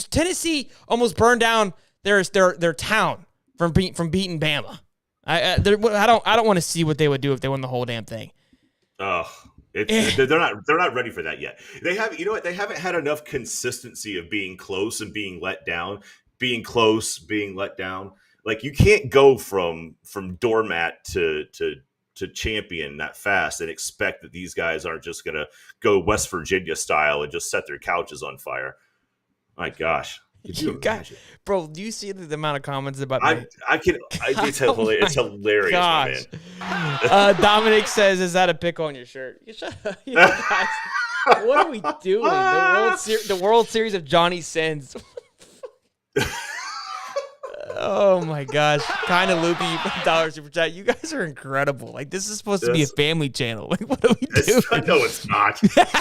Tennessee almost burned down their town from beating Bama. I don't want to see what they would do if they won the whole damn thing. Oh, they're not ready for that yet. They have, they haven't had enough consistency of being close and being let down, being close, being let down. Like, you can't go from doormat to champion that fast and expect that these guys aren't just gonna go West Virginia style and just set their couches on fire. My gosh. Bro, do you see the amount of comments about it's hilarious, my man. Dominic says, is that a pick on your shirt? You guys, what are we doing? The World Series of Johnny Sins. Oh my gosh. Kind of loopy $1 super chat. You guys are incredible. Like, this is supposed to be a family channel. Like, what are we doing? No, it's not.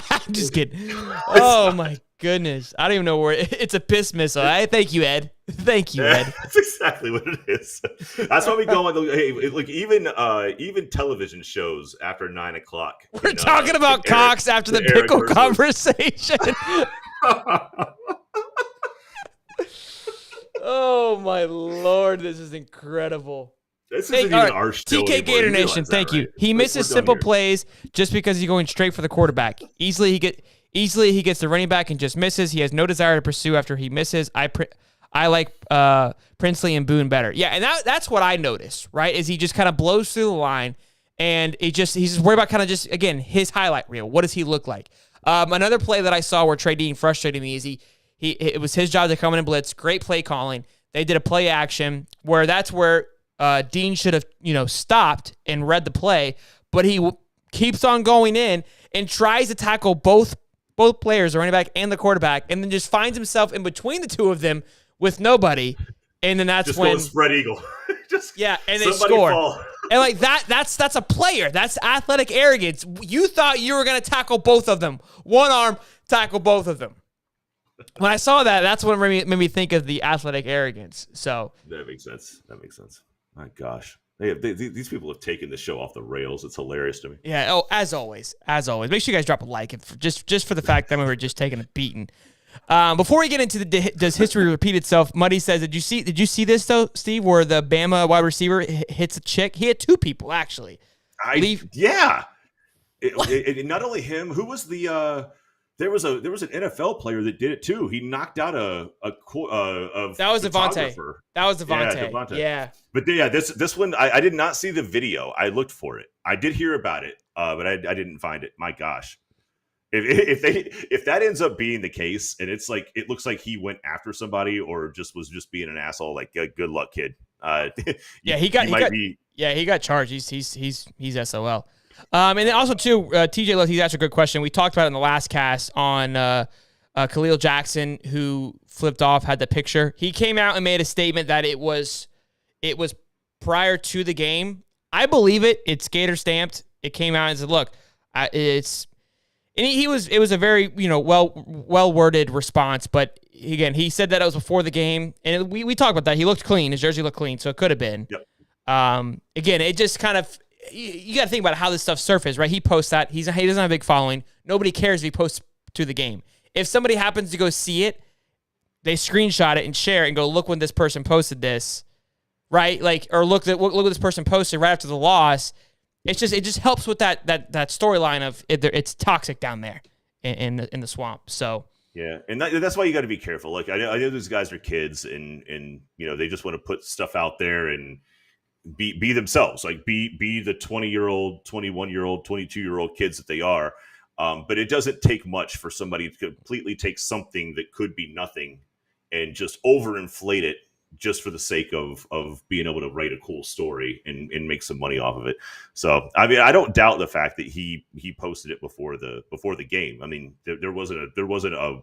I'm just kidding. Oh my goodness. I don't even know where it's a piss missile. Thank you, Ed. Thank you, Ed. That's exactly what it is. That's why we go on. Hey, like even television shows after 9 o'clock. We're talking about Cox after the pickle conversation. Oh my Lord, this is incredible. This isn't even our show TK anymore. Gator Nation, thank you. Right? He misses simple plays just because he's going straight for the quarterback. Easily he gets the running back and just misses. He has no desire to pursue after he misses. I like Princely and Boone better. Yeah, and that's what I noticed, right? Is he just kind of blows through the line, and he's just worried about kind of just, again, his highlight reel. What does he look like? Another play that I saw where Trey Dean frustrated me is it was his job to come in and blitz. Great play calling. They did a play action where that's where Dean should have, stopped and read the play, but he keeps on going in and tries to tackle both players, the running back and the quarterback, and then just finds himself in between the two of them with nobody, and then that's just when spread eagle. And they score. Fall. And like that's a player. That's athletic arrogance. You thought you were going to tackle both of them. One arm, tackle both of them. When I saw that, that's what made me think of the athletic arrogance. So that makes sense. My gosh. These people have taken the show off the rails. It's hilarious to me. Yeah. Oh, as always. Make sure you guys drop a like just for the fact that we were just taking a beating. Before we get into does history repeat itself? Muddy says, did you see this though, Steve? Where the Bama wide receiver hits a chick? He had two people actually. Yeah. Not only him. Who was the? There was an NFL player that did it too. He knocked out a that was Devontae. That was Devontae. Yeah. But yeah, this one I did not see the video. I looked for it. I did hear about it, but I didn't find it. My gosh. If that ends up being the case, and it's like it looks like he went after somebody or was being an asshole, like good luck, kid. He got charged. He's SOL. And then also too, TJ Love, he's asked a good question. We talked about it in the last cast on Khalil Jackson, who flipped off, had the picture. He came out and made a statement that it was prior to the game. I believe it. It's Gator stamped. It came out and said, "Look, it's." And it was a very well worded response, but again, he said that it was before the game, and we talked about that. He looked clean. His jersey looked clean, so it could have been. Yep. Again, it just kind of. You got to think about how this stuff surfaces, right? He posts that. He doesn't have a big following. Nobody cares if he posts to the game. If somebody happens to go see it, they screenshot it and share it and go, look when this person posted this, right? Like, or look what this person posted right after the loss. It just helps with that storyline of it's toxic down there in the swamp. So yeah, and that's why you got to be careful. Like I know these guys are kids, and they just want to put stuff out there and be themselves, like be the 20-year-old, 21-year-old, 22-year-old kids that they are. But it doesn't take much for somebody to completely take something that could be nothing and just overinflate it just for the sake of being able to write a cool story and make some money off of it. So, I mean, I don't doubt the fact that he posted it before the game. I mean, there wasn't a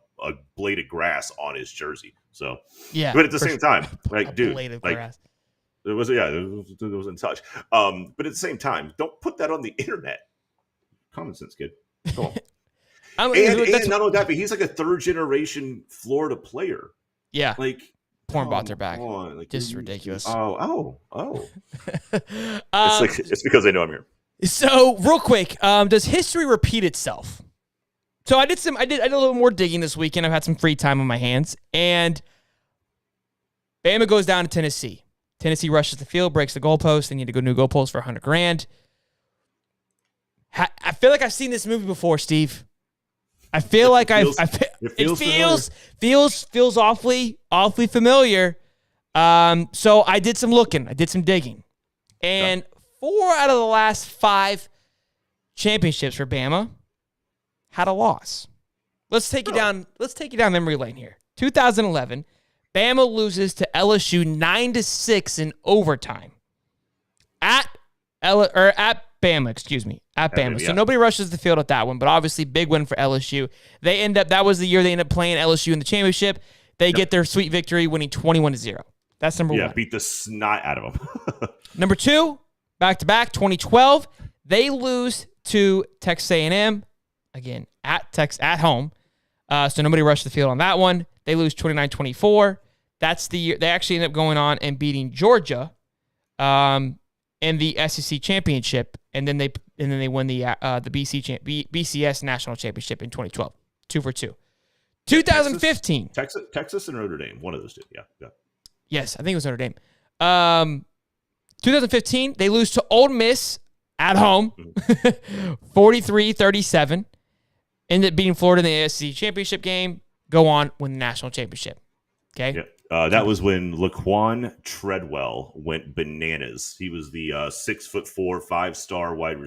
blade of grass on his jersey. So, yeah, but at the same time, like, dude, like, grass. It wasn't touch. But at the same time, don't put that on the internet. Common sense, kid. Come on. and not only that, but he's like a third generation Florida player. Yeah. Like, porn bots are back. Like, just ridiculous. Oh. It's because they know I'm here. So real quick, does history repeat itself? So I did a little more digging this weekend. I've had some free time on my hands, and Bama goes down to Tennessee. Tennessee rushes the field, breaks the goalpost. They need to go new goalposts for $100,000. I feel like I've seen this movie before, Steve. I feel like it feels awfully familiar. So I did some looking. I did some digging. And 4 out of the last 5 championships for Bama had a loss. Let's take you down memory lane here. 2011, Bama loses to LSU 9-6 in overtime. At Bama, excuse me. At Bama. So nobody rushes the field at that one, but obviously big win for LSU. That was the year they ended up playing LSU in the championship. They get their sweet victory, winning 21-0. That's number 1. Yeah, beat the snot out of them. Number 2, back-to-back, 2012. They lose to Texas A&M, again, at home. So nobody rushed the field on that one. They lose 29-24. That's the year they actually ended up going on and beating Georgia in the SEC championship, and then they won the BCS national championship in 2012, 2-for-2. 2015, Texas and Notre Dame, one of those two. Yeah. Yes, I think it was Notre Dame. 2015, they lose to Ole Miss at home, 43-37. Ended up beating Florida in the SEC championship game. Go on, win the national championship. Okay. Yeah. That was when Laquan Treadwell went bananas. He was the 6'4", five-star wide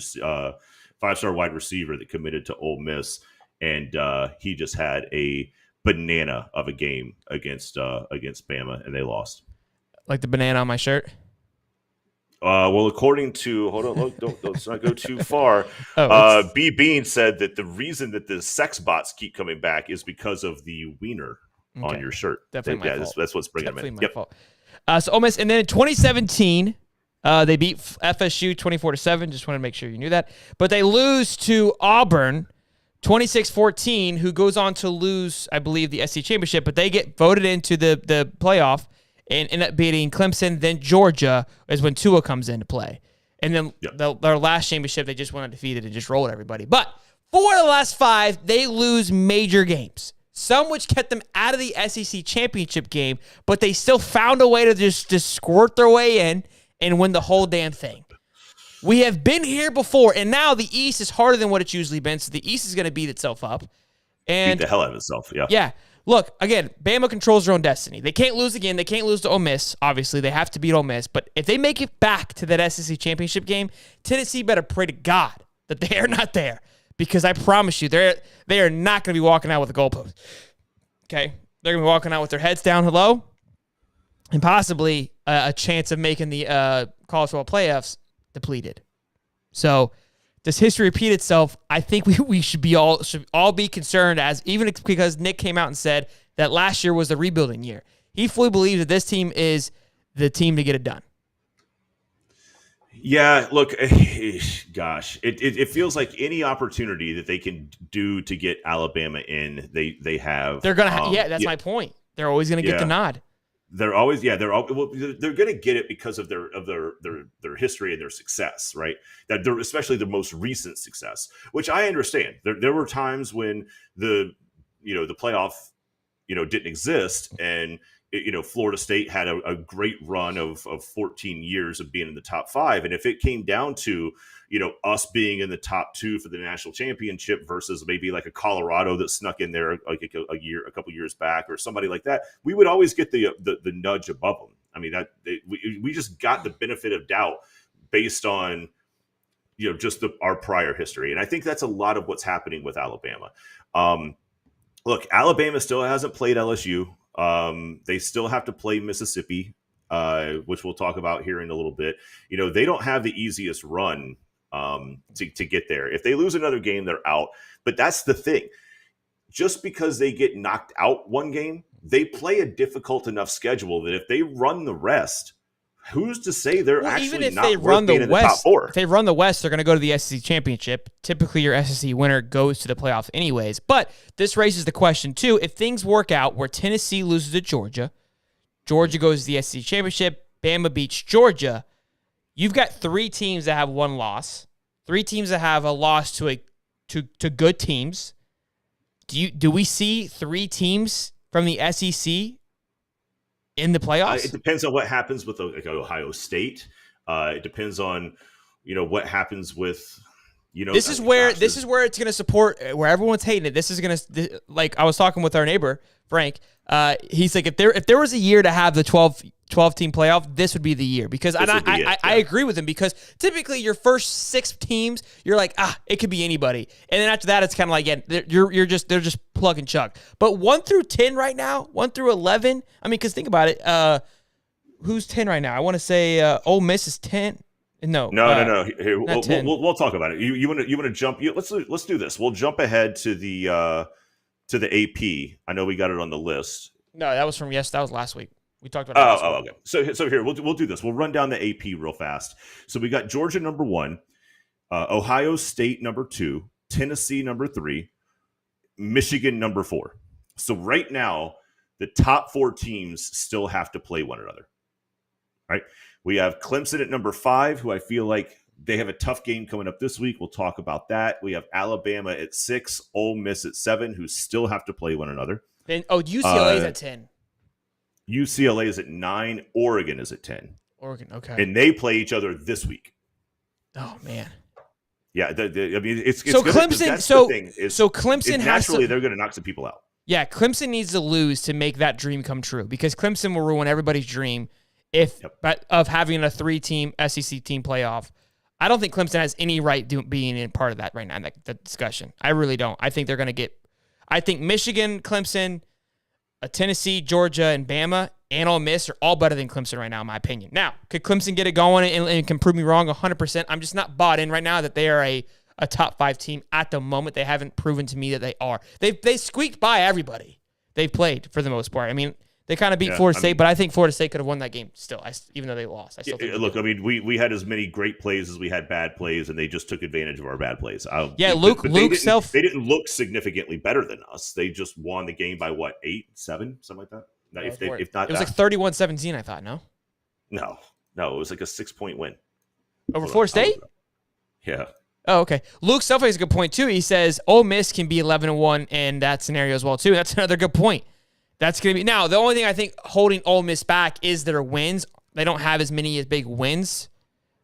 receiver that committed to Ole Miss, and he just had a banana of a game against Bama, and they lost. Like the banana on my shirt. Well, according to let's not go too far. B Bean said that the reason that the sex bots keep coming back is because of the wiener on your shirt. Definitely my fault. That's what's bringing them in. My fault. So Ole Miss, and then in 2017, they beat FSU 24-7. Just want to make sure you knew that. But they lose to Auburn 26-14, who goes on to lose, I believe, the SEC championship. But they get voted into the playoff and end up beating Clemson. Then Georgia is when Tua comes into play. And then their last championship, they just went undefeated and just rolled everybody. But 4 of the last 5, they lose major games. Some which kept them out of the SEC championship game, but they still found a way to just squirt their way in and win the whole damn thing. We have been here before, and now the East is harder than what it's usually been, so the East is going to beat itself up. And beat the hell out of itself, yeah. Yeah. Look, again, Bama controls their own destiny. They can't lose again. They can't lose to Ole Miss. Obviously, they have to beat Ole Miss. But if they make it back to that SEC championship game, Tennessee better pray to God that they are not there. Because I promise you, they are not going to be walking out with a goalpost. Okay? They're going to be walking out with their heads down low and possibly a chance of making the college football playoffs depleted. So, does history repeat itself? I think we should all be concerned, as even because Nick came out and said that last year was the rebuilding year. He fully believes that this team is the team to get it done. Yeah, look, gosh, it feels like any opportunity that they can do to get Alabama in, they have. They're gonna, that's my point. They're always gonna get the nod. They're always, they're gonna get it because of their history and their success, right? That they're especially the most recent success, which I understand. There were times when the playoff, didn't exist, and Florida State had a great run of 14 years of being in the top 5. And if it came down to, us being in the top 2 for the national championship versus maybe like a Colorado that snuck in there like a couple years back or somebody like that, we would always get the nudge above them. I mean, we just got the benefit of doubt based on, just our prior history. And I think that's a lot of what's happening with Alabama. Look, Alabama still hasn't played LSU. They still have to play Mississippi, which we'll talk about here in a little bit. They don't have the easiest run to get there. If they lose another game, they're out. But that's the thing. Just because they get knocked out one game, they play a difficult enough schedule that if they run the rest, who's to say they're actually even if not they worth run being the in West, the top 4? If they run the West, they're going to go to the SEC championship. Typically, your SEC winner goes to the playoffs anyways. But this raises the question, too. If things work out where Tennessee loses to Georgia, Georgia goes to the SEC championship, Bama beats Georgia, you've got 3 teams that have 1 loss, 3 teams that have a loss to good teams. Do we see 3 teams from the SEC in the playoffs? It depends on what happens with Ohio State. It depends on what happens with This is where it's going to support where everyone's hating it. This is going to, like I was talking with our neighbor Frank. He's like, if there was a year to have the 12 team playoff, this would be the year, because I agree with him, because typically your first 6 teams, you're like, it could be anybody, and then after that it's kind of like, they're just plug and chug. But 1 through 10 right now, 1 through 11. I mean, because think about it. Who's 10 right now? I want to say Ole Miss is 10. No. Here, we'll talk about it. You want to jump? Let's do this. We'll jump ahead to the AP. I know we got it on the list. No, that was that was last week. We talked about. Okay. So here we'll do this. We'll run down the AP real fast. So we got Georgia number 1, Ohio State number 2, Tennessee number 3, Michigan number 4. So right now, the top 4 teams still have to play one another, right? We have Clemson at number 5, who I feel like they have a tough game coming up this week. We'll talk about that. We have Alabama at 6, Ole Miss at 7, who still have to play one another. And, UCLA is at 10. UCLA is at 9. Oregon is at 10. Oregon, okay. And they play each other this week. Oh, man. Yeah, I mean, it's so gonna, Clemson. that's So the thing, is, so Clemson has naturally to, they're going to knock some people out. Yeah, Clemson needs to lose to make that dream come true, because Clemson will ruin everybody's dream of having a 3-team SEC team playoff. I don't think Clemson has any right being in part of that right now in that discussion. I really don't. I think they're going to get. I think Michigan, Clemson, Tennessee, Georgia, and Bama and Ole Miss are all better than Clemson right now, in my opinion. Now, could Clemson get it going and can prove me wrong 100%? I'm just not bought in right now that they are a top 5 team at the moment. They haven't proven to me that they are. They squeaked by everybody they've played for the most part. I mean, they kind of beat Florida State, but I think Florida State could have won that game still, even though they lost. I still think look, I mean, we had as many great plays as we had bad plays, and they just took advantage of our bad plays. Luke they didn't look significantly better than us. They just won the game by what, 8, 7, something like that. If not, it was like 31-17. I thought no, it was like a 6-point win over Florida State. Yeah. Oh, okay. Luke Self has a good point too. He says Ole Miss can be 11-1 in that scenario as well too. That's another good point. That's going to be now. The only thing I think holding Ole Miss back is their wins. They don't have as many as big wins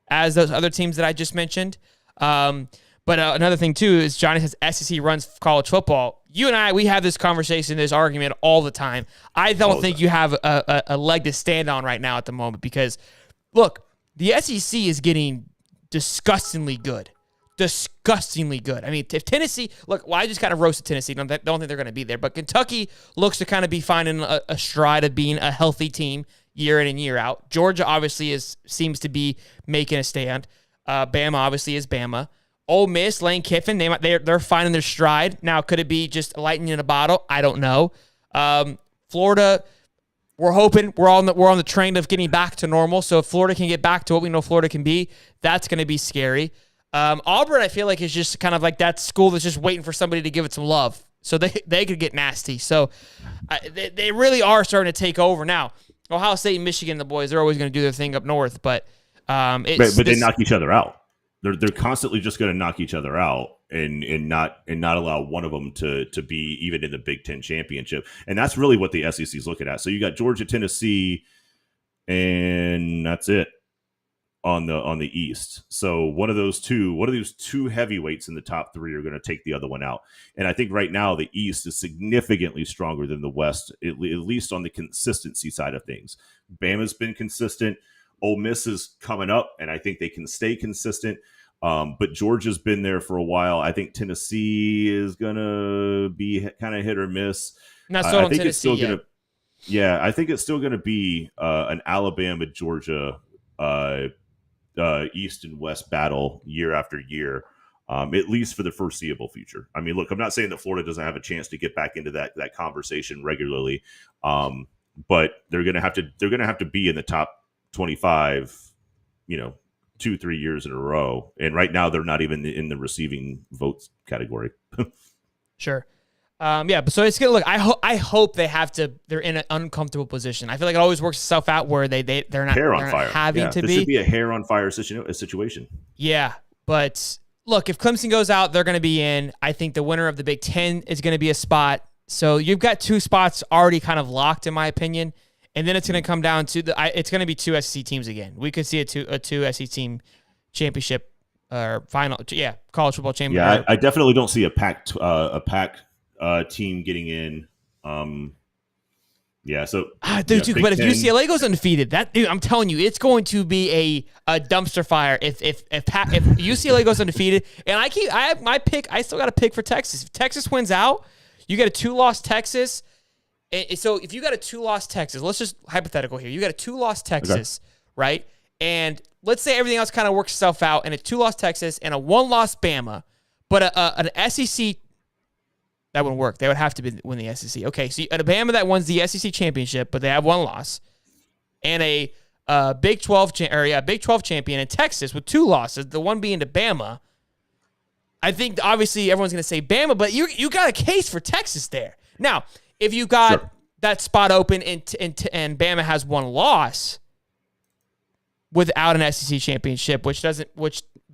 as those other teams that I just mentioned. But another thing too is Johnny says SEC runs college football. You and I, we have this conversation, this argument all the time. I don't think you have a leg to stand on right now at the moment, because look, the SEC is getting disgustingly good. Disgustingly good. I mean, if Tennessee, I just kind of roasted Tennessee. Don't think they're going to be there. But Kentucky looks to kind of be finding a stride of being a healthy team year in and year out. Georgia obviously seems to be making a stand. Bama obviously is Bama. Ole Miss, Lane Kiffin, they're finding their stride. Now, could it be just lightning in a bottle? I don't know. Florida, we're hoping we're on the train of getting back to normal. So if Florida can get back to what we know Florida can be, that's going to be scary. Auburn, I feel like, is just kind of like that school that's just waiting for somebody to give it some love, so they could get nasty. So they really are starting to take over now. Ohio State and Michigan, the boys, they're always going to do their thing up north, but they knock each other out. They're constantly just going to knock each other out and not allow one of them to be even in the Big Ten championship, and that's really what the SEC is looking at. So you got Georgia, Tennessee, and that's it on the East. So one of those two heavyweights in the top 3 are going to take the other one out. And I think right now the East is significantly stronger than the West, at least on the consistency side of things. Bama's been consistent. Ole Miss is coming up, and I think they can stay consistent. But Georgia's been there for a while. I think Tennessee is going to be kind of hit or miss. Not so on Tennessee yet. I think it's still going to be an Alabama, Georgia, East and West battle year after year, at least for the foreseeable future. I mean, look, I'm not saying that Florida doesn't have a chance to get back into that conversation regularly, but they're going to have to be in the top 25, 2-3 years in a row. And right now, they're not even in the receiving votes category. Sure. But so it's gonna look. I hope they're in an uncomfortable position. I feel like it always works itself out where they're not having to be. This should be a hair on fire situation. Yeah, but look, if Clemson goes out, they're going to be in. I think the winner of the Big Ten is going to be a spot. So you've got 2 spots already kind of locked, in my opinion. And then it's going to come down to it's going to be 2 SEC teams again. We could see a two SEC team championship or final. Yeah, college football championship. Yeah, I definitely don't see a Pac team getting in. But if UCLA goes undefeated, I'm telling you, it's going to be a dumpster fire. If UCLA goes undefeated, and I have my pick. I still got a pick for Texas. If Texas wins out, you get a 2-loss Texas. So if you got a 2-loss Texas, let's just hypothetical here. You got a 2-loss Texas, right? And let's say everything else kind of works itself out, and a 2-loss Texas and a 1-loss Bama, but an SEC. That wouldn't work. They would have to win the SEC. Okay, so a Bama that wins the SEC championship, but they have 1 loss, and a Big 12 champion in Texas with 2 losses, the one being to Bama. I think obviously everyone's going to say Bama, but you got a case for Texas there. Now, if you got that spot open and Bama has one loss without an SEC championship, which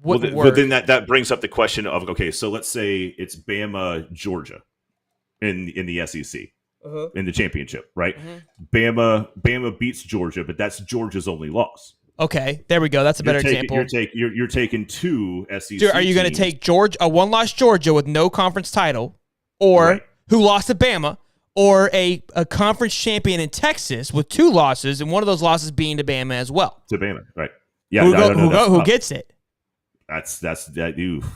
wouldn't work. But then that brings up the question of, okay, so let's say it's Bama, Georgia in the SEC. In the championship, right? Bama beats Georgia, but that's Georgia's only loss. Okay, there we go. That's a better example. You're taking two SEC. So are you going to take a one-loss Georgia with no conference title, or who lost to Bama, or a conference champion in Texas with two losses, and one of those losses being to Bama as well? To Bama, right? Yeah, who gets it? That's that.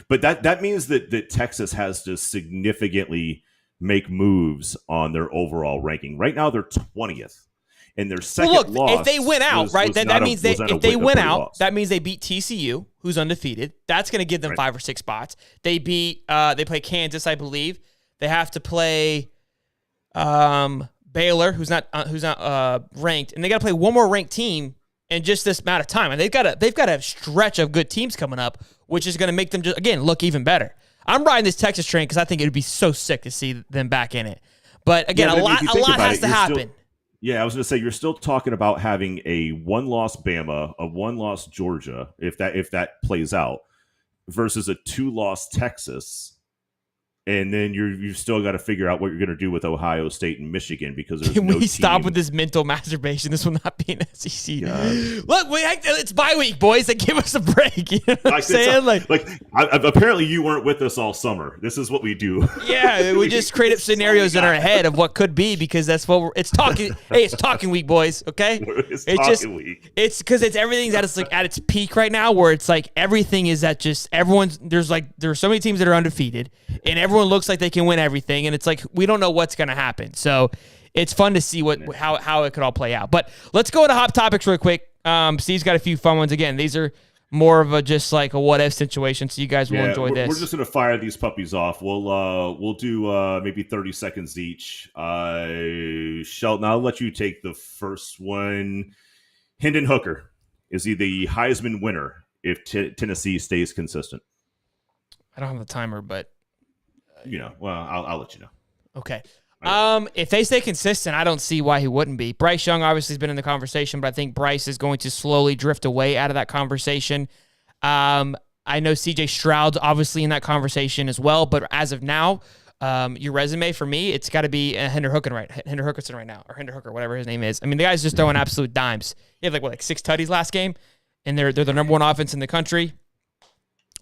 But that means that Texas has to significantly make moves on their overall ranking. Right now, they're 20th, and their second loss. If they win out, that means if they win out, that means they beat TCU, who's undefeated. That's going to give them 5 or 6 spots. They play Kansas, I believe. They have to play Baylor, who's not ranked, and they got to play one more ranked team in just this amount of time. And they've got a stretch of good teams coming up, which is going to make them just again look even better. I'm riding this Texas train because I think it would be so sick to see them back in it. But again, a lot has to happen. I was going to say, you're still talking about having a one-loss Bama, a one-loss Georgia, if that plays out, versus a 2-loss Texas. And then you've still got to figure out what you're going to do with Ohio State and Michigan, because there's Can we stop with this mental masturbation? This will not be an SEC. Look, it's bye week, boys. Like, give us a break. You know what I'm saying? Apparently you weren't with us all summer. This is what we do. Yeah, we just create up scenarios in our head of what could be, because that's what it's talking. Hey, it's talking week, boys. Okay, it's talking week. It's because everything's at its peak right now, where it's like everything is at just everyone's. There's so many teams that are undefeated, and everyone looks like they can win everything, and it's like we don't know what's going to happen. So it's fun to see how it could all play out. But let's go to hot topics real quick. Steve's got a few fun ones. Again, these are more of a just like a what if situation, so you guys will enjoy this. We're just going to fire these puppies off. We'll do maybe 30 seconds each. Shelton, I'll let you take the first one. Hendon Hooker, is he the Heisman winner if Tennessee stays consistent? I don't have the timer, but I'll let you know. Okay. If they stay consistent, I don't see why he wouldn't be. Bryce Young obviously has been in the conversation, but I think Bryce is going to slowly drift away out of that conversation. I know CJ Stroud's obviously in that conversation as well, but as of now, your resume for me, it's got to be Hendon Hooker right now, or Hendon Hooker, whatever his name is. I mean, the guy's just throwing absolute dimes. He had 6 tutties last game, and they're the number 1 offense in the country.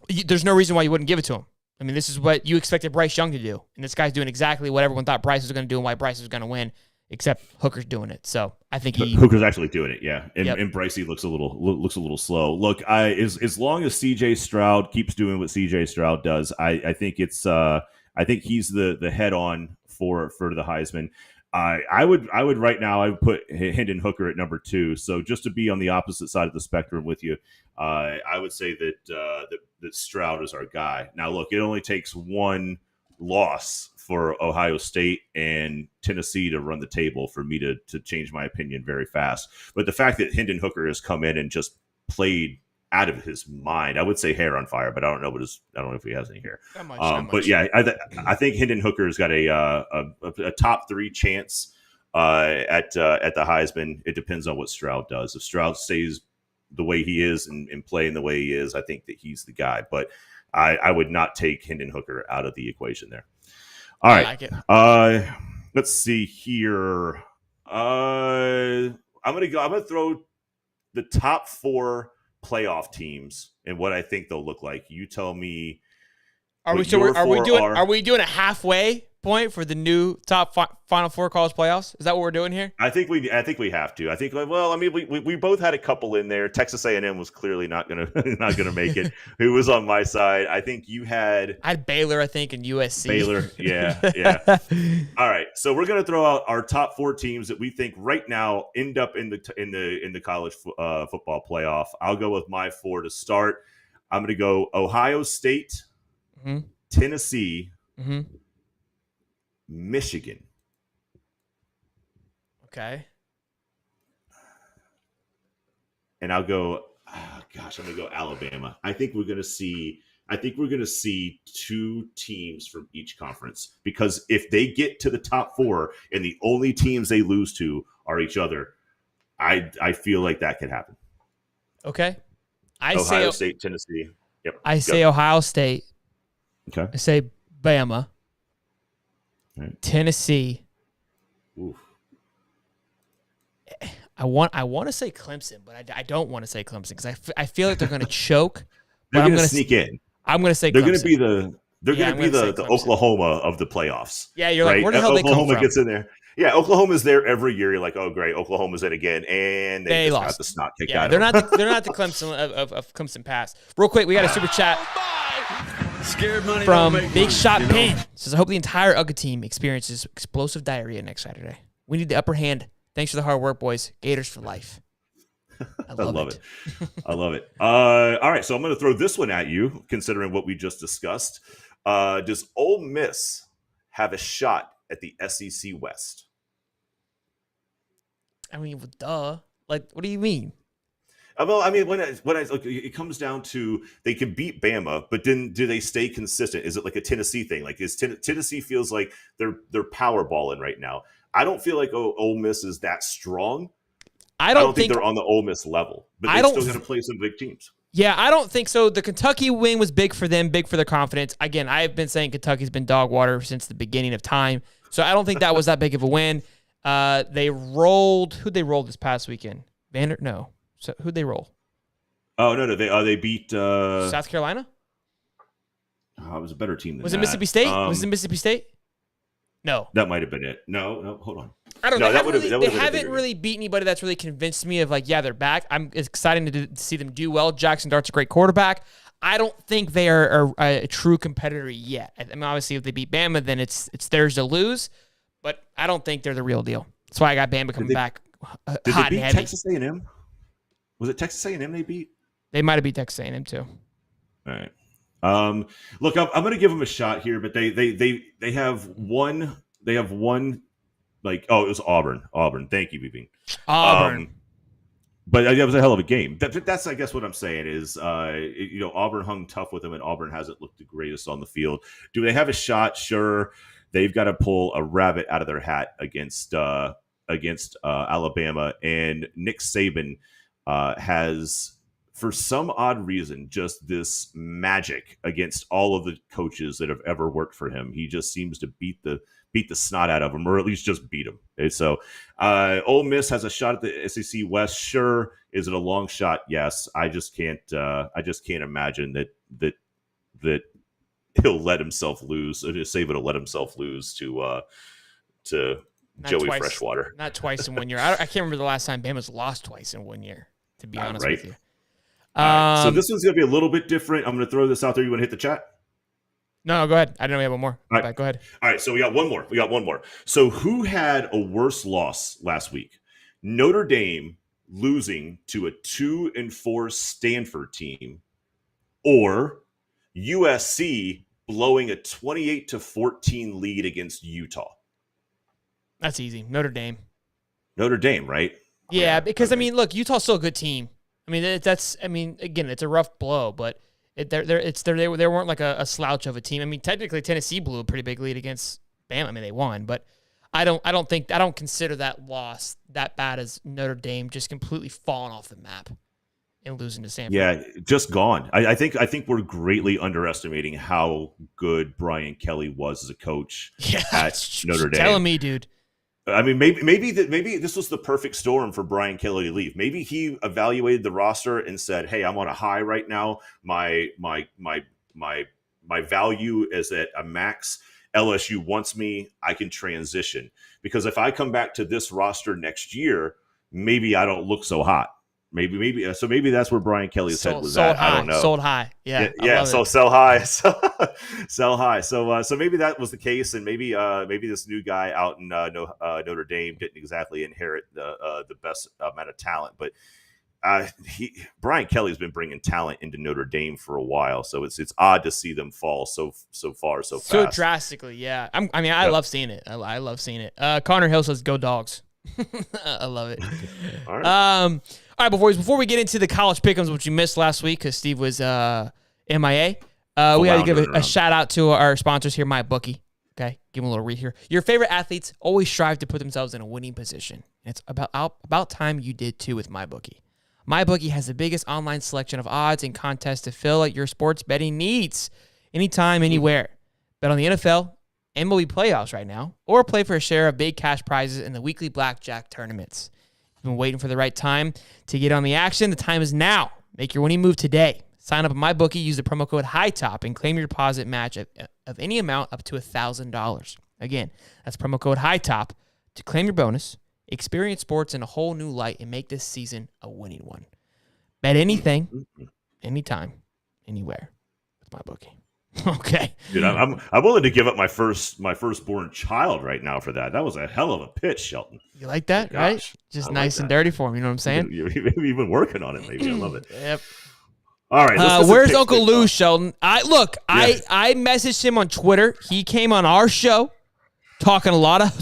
There's no reason why you wouldn't give it to him. I mean, this is what you expected Bryce Young to do. And this guy's doing exactly what everyone thought Bryce was going to do and why Bryce was going to win, except Hooker's doing it. So I think Hooker's actually doing it, yeah. And Brycey looks a little slow. Look, as long as CJ Stroud keeps doing what CJ Stroud does, I think he's the head on for the Heisman. I would right now, I would put Hendon Hooker at number 2. So just to be on the opposite side of the spectrum with you, I would say that Stroud is our guy. Now, look, it only takes one loss for Ohio State and Tennessee to run the table for me to change my opinion very fast. But the fact that Hendon Hooker has come in and just played out of his mind, I would say hair on fire, but I don't know if he has any hair. But yeah, I think Hendon Hooker has got a top 3 chance at the Heisman. It depends on what Stroud does. If Stroud stays the way he is and playing the way he is, I think that he's the guy. But I would not take Hendon Hooker out of the equation there. All right. I like it. Let's see here. I'm gonna throw the top 4 playoff teams and what I think they'll look like. You tell me. Are we doing a halfway point for the new top Final Four college playoffs? Is that what we're doing here? I think we have to. I think we both had a couple in there. Texas A&M was clearly not gonna make it. Who was on my side? I think I had Baylor, I think, and USC. Baylor, yeah. All right, so we're gonna throw out our top 4 teams that we think right now end up in the college football playoff. I'll go with my 4 to start. I'm gonna go Ohio State, Tennessee, Michigan. Okay. And I'll go, I'm going to go Alabama. I think we're going to see I think we're going to see 2 teams from each conference, because if they get to the top 4 and the only teams they lose to are each other, I feel like that could happen. Okay. Ohio State, Tennessee. Yep. I say Ohio State. Okay. I say Bama. Right. Tennessee. Oof. I want to say Clemson, but I don't want to say Clemson because I feel like they're going to choke. They're going to sneak in. I'm going to say they're Clemson. They're going to be the Oklahoma of the playoffs. Yeah, you're like, where the hell they come from? Oklahoma gets in there. Yeah, Oklahoma's there every year. You're like, oh great, Oklahoma's in again, and they just got the snot kicked out. They're not the Clemson of Clemson Pass. Real quick, we got a super chat Scared money from don't make Big money, Shot you know? Pin. Says, I hope the entire UGA team experiences explosive diarrhea next Saturday. We need the upper hand. Thanks for the hard work, boys. Gators for life. I love it. I love it. All right, so I'm going to throw this one at you, considering what we just discussed. Does Ole Miss have a shot at the SEC West? I mean, well, duh. Like, what do you mean? Well, I mean, when I look, it comes down to they can beat Bama, but then do they stay consistent? Is it like a Tennessee thing? Like, Tennessee feels like they're power balling right now. I don't feel like Ole Miss is that strong. I don't think they're on the Ole Miss level, but they still got to play some big teams. Yeah, I don't think so. The Kentucky win was big for them, big for their confidence. Again, I've been saying Kentucky's been dog water since the beginning of time, so I don't think that was that big of a win. Who'd they roll this past weekend? Banter? No. So who'd they roll? Oh no, they beat South Carolina. Oh, it was a better team than Was that. it Mississippi State? Was it Mississippi State? No, that might have been it. No, hold on. I don't know. They haven't been really beat anybody that's really convinced me of like, yeah, they're back. I'm excited to see them do well. Jackson Dart's a great quarterback. I don't think they are a true competitor yet. I mean, obviously, if they beat Bama, then it's theirs to lose. But I don't think they're the real deal. That's why I got Bama coming back hot did they beat and heavy. Texas A&M? Was it Texas A&M they beat? They might have beat Texas A&M too. All right. Look, I'm going to give them a shot here, but they have one. They have one. Like, oh, it was Auburn. Thank you, Beeping. Auburn. But that was a hell of a game. That's I guess what I'm saying is, Auburn hung tough with them, and Auburn hasn't looked the greatest on the field. Do they have a shot? Sure. They've got to pull a rabbit out of their hat against Alabama, and Nick Saban has, for some odd reason, just this magic against all of the coaches that have ever worked for him. He just seems to beat the snot out of them, or at least just beat them. And so Ole Miss has a shot at the SEC West. Sure. Is it a long shot? Yes. I just can't imagine that he'll let himself lose. Saban will let himself lose to Joey Freshwater. Not twice in 1 year. I can't remember the last time Bama's lost twice in 1 year, to be honest with you. Right. So this one's going to be a little bit different. I'm going to throw this out there. You want to hit the chat? No, go ahead. I didn't know we have one more. All right. Go ahead. All right, so we got one more. So who had a worse loss last week? Notre Dame losing to a 2-4 Stanford team, or USC blowing a 28-14 lead against Utah? That's easy. Notre Dame, right? Yeah, because, I mean, look, Utah's still a good team. I mean, again, it's a rough blow, but they weren't like a slouch of a team. I mean, technically Tennessee blew a pretty big lead against Bama. I mean, they won, but I don't consider that loss that bad as Notre Dame just completely falling off the map and losing to Stanford. Yeah, just gone. I think we're greatly underestimating how good Brian Kelly was as a coach at Notre Dame. Telling me, dude. I mean, maybe this was the perfect storm for Brian Kelly to leave. Maybe he evaluated the roster and said, "Hey, I'm on a high right now. My value is at a max. LSU wants me. I can transition, because if I come back to this roster next year, maybe I don't look so hot. Maybe that's where Brian Kelly's head was at. I don't know. Sold high. Yeah. So sell high. Sell high. So maybe that was the case, and maybe this new guy out in Notre Dame didn't exactly inherit the best amount of talent, but Brian Kelly's been bringing talent into Notre Dame for a while, so it's odd to see them fall so far so fast. So drastically. Yeah. I love seeing it. I love seeing it. Connor Hill says, "Go Dogs." I love it. All right. All right, before we get into the college pick'ems, which you missed last week because Steve was MIA, We got to give a shout out to our sponsors here, MyBookie. Okay, give them a little read here. Your favorite athletes always strive to put themselves in a winning position. It's about time you did too with MyBookie. MyBookie has the biggest online selection of odds and contests to fill out your sports betting needs. Anytime, anywhere. Bet on the NFL, MLB playoffs right now, or play for a share of big cash prizes in the weekly blackjack tournaments. You've been waiting for the right time to get on the action. The time is now. Make your winning move today. Sign up at MyBookie, use the promo code HIGHTOP, and claim your deposit match of any amount up to $1,000. Again, that's promo code HIGHTOP to claim your bonus, experience sports in a whole new light, and make this season a winning one. Bet anything, anytime, anywhere with MyBookie. Okay. Dude, I'm willing to give up my firstborn child right now for that. That was a hell of a pitch, Shelton. You like that, right? Just nice and dirty for him, you know what I'm saying? You've been working on it, maybe. I love it. Yep. All right. Where's Uncle Lou, Sheldon? I messaged him on Twitter. He came on our show talking a lot of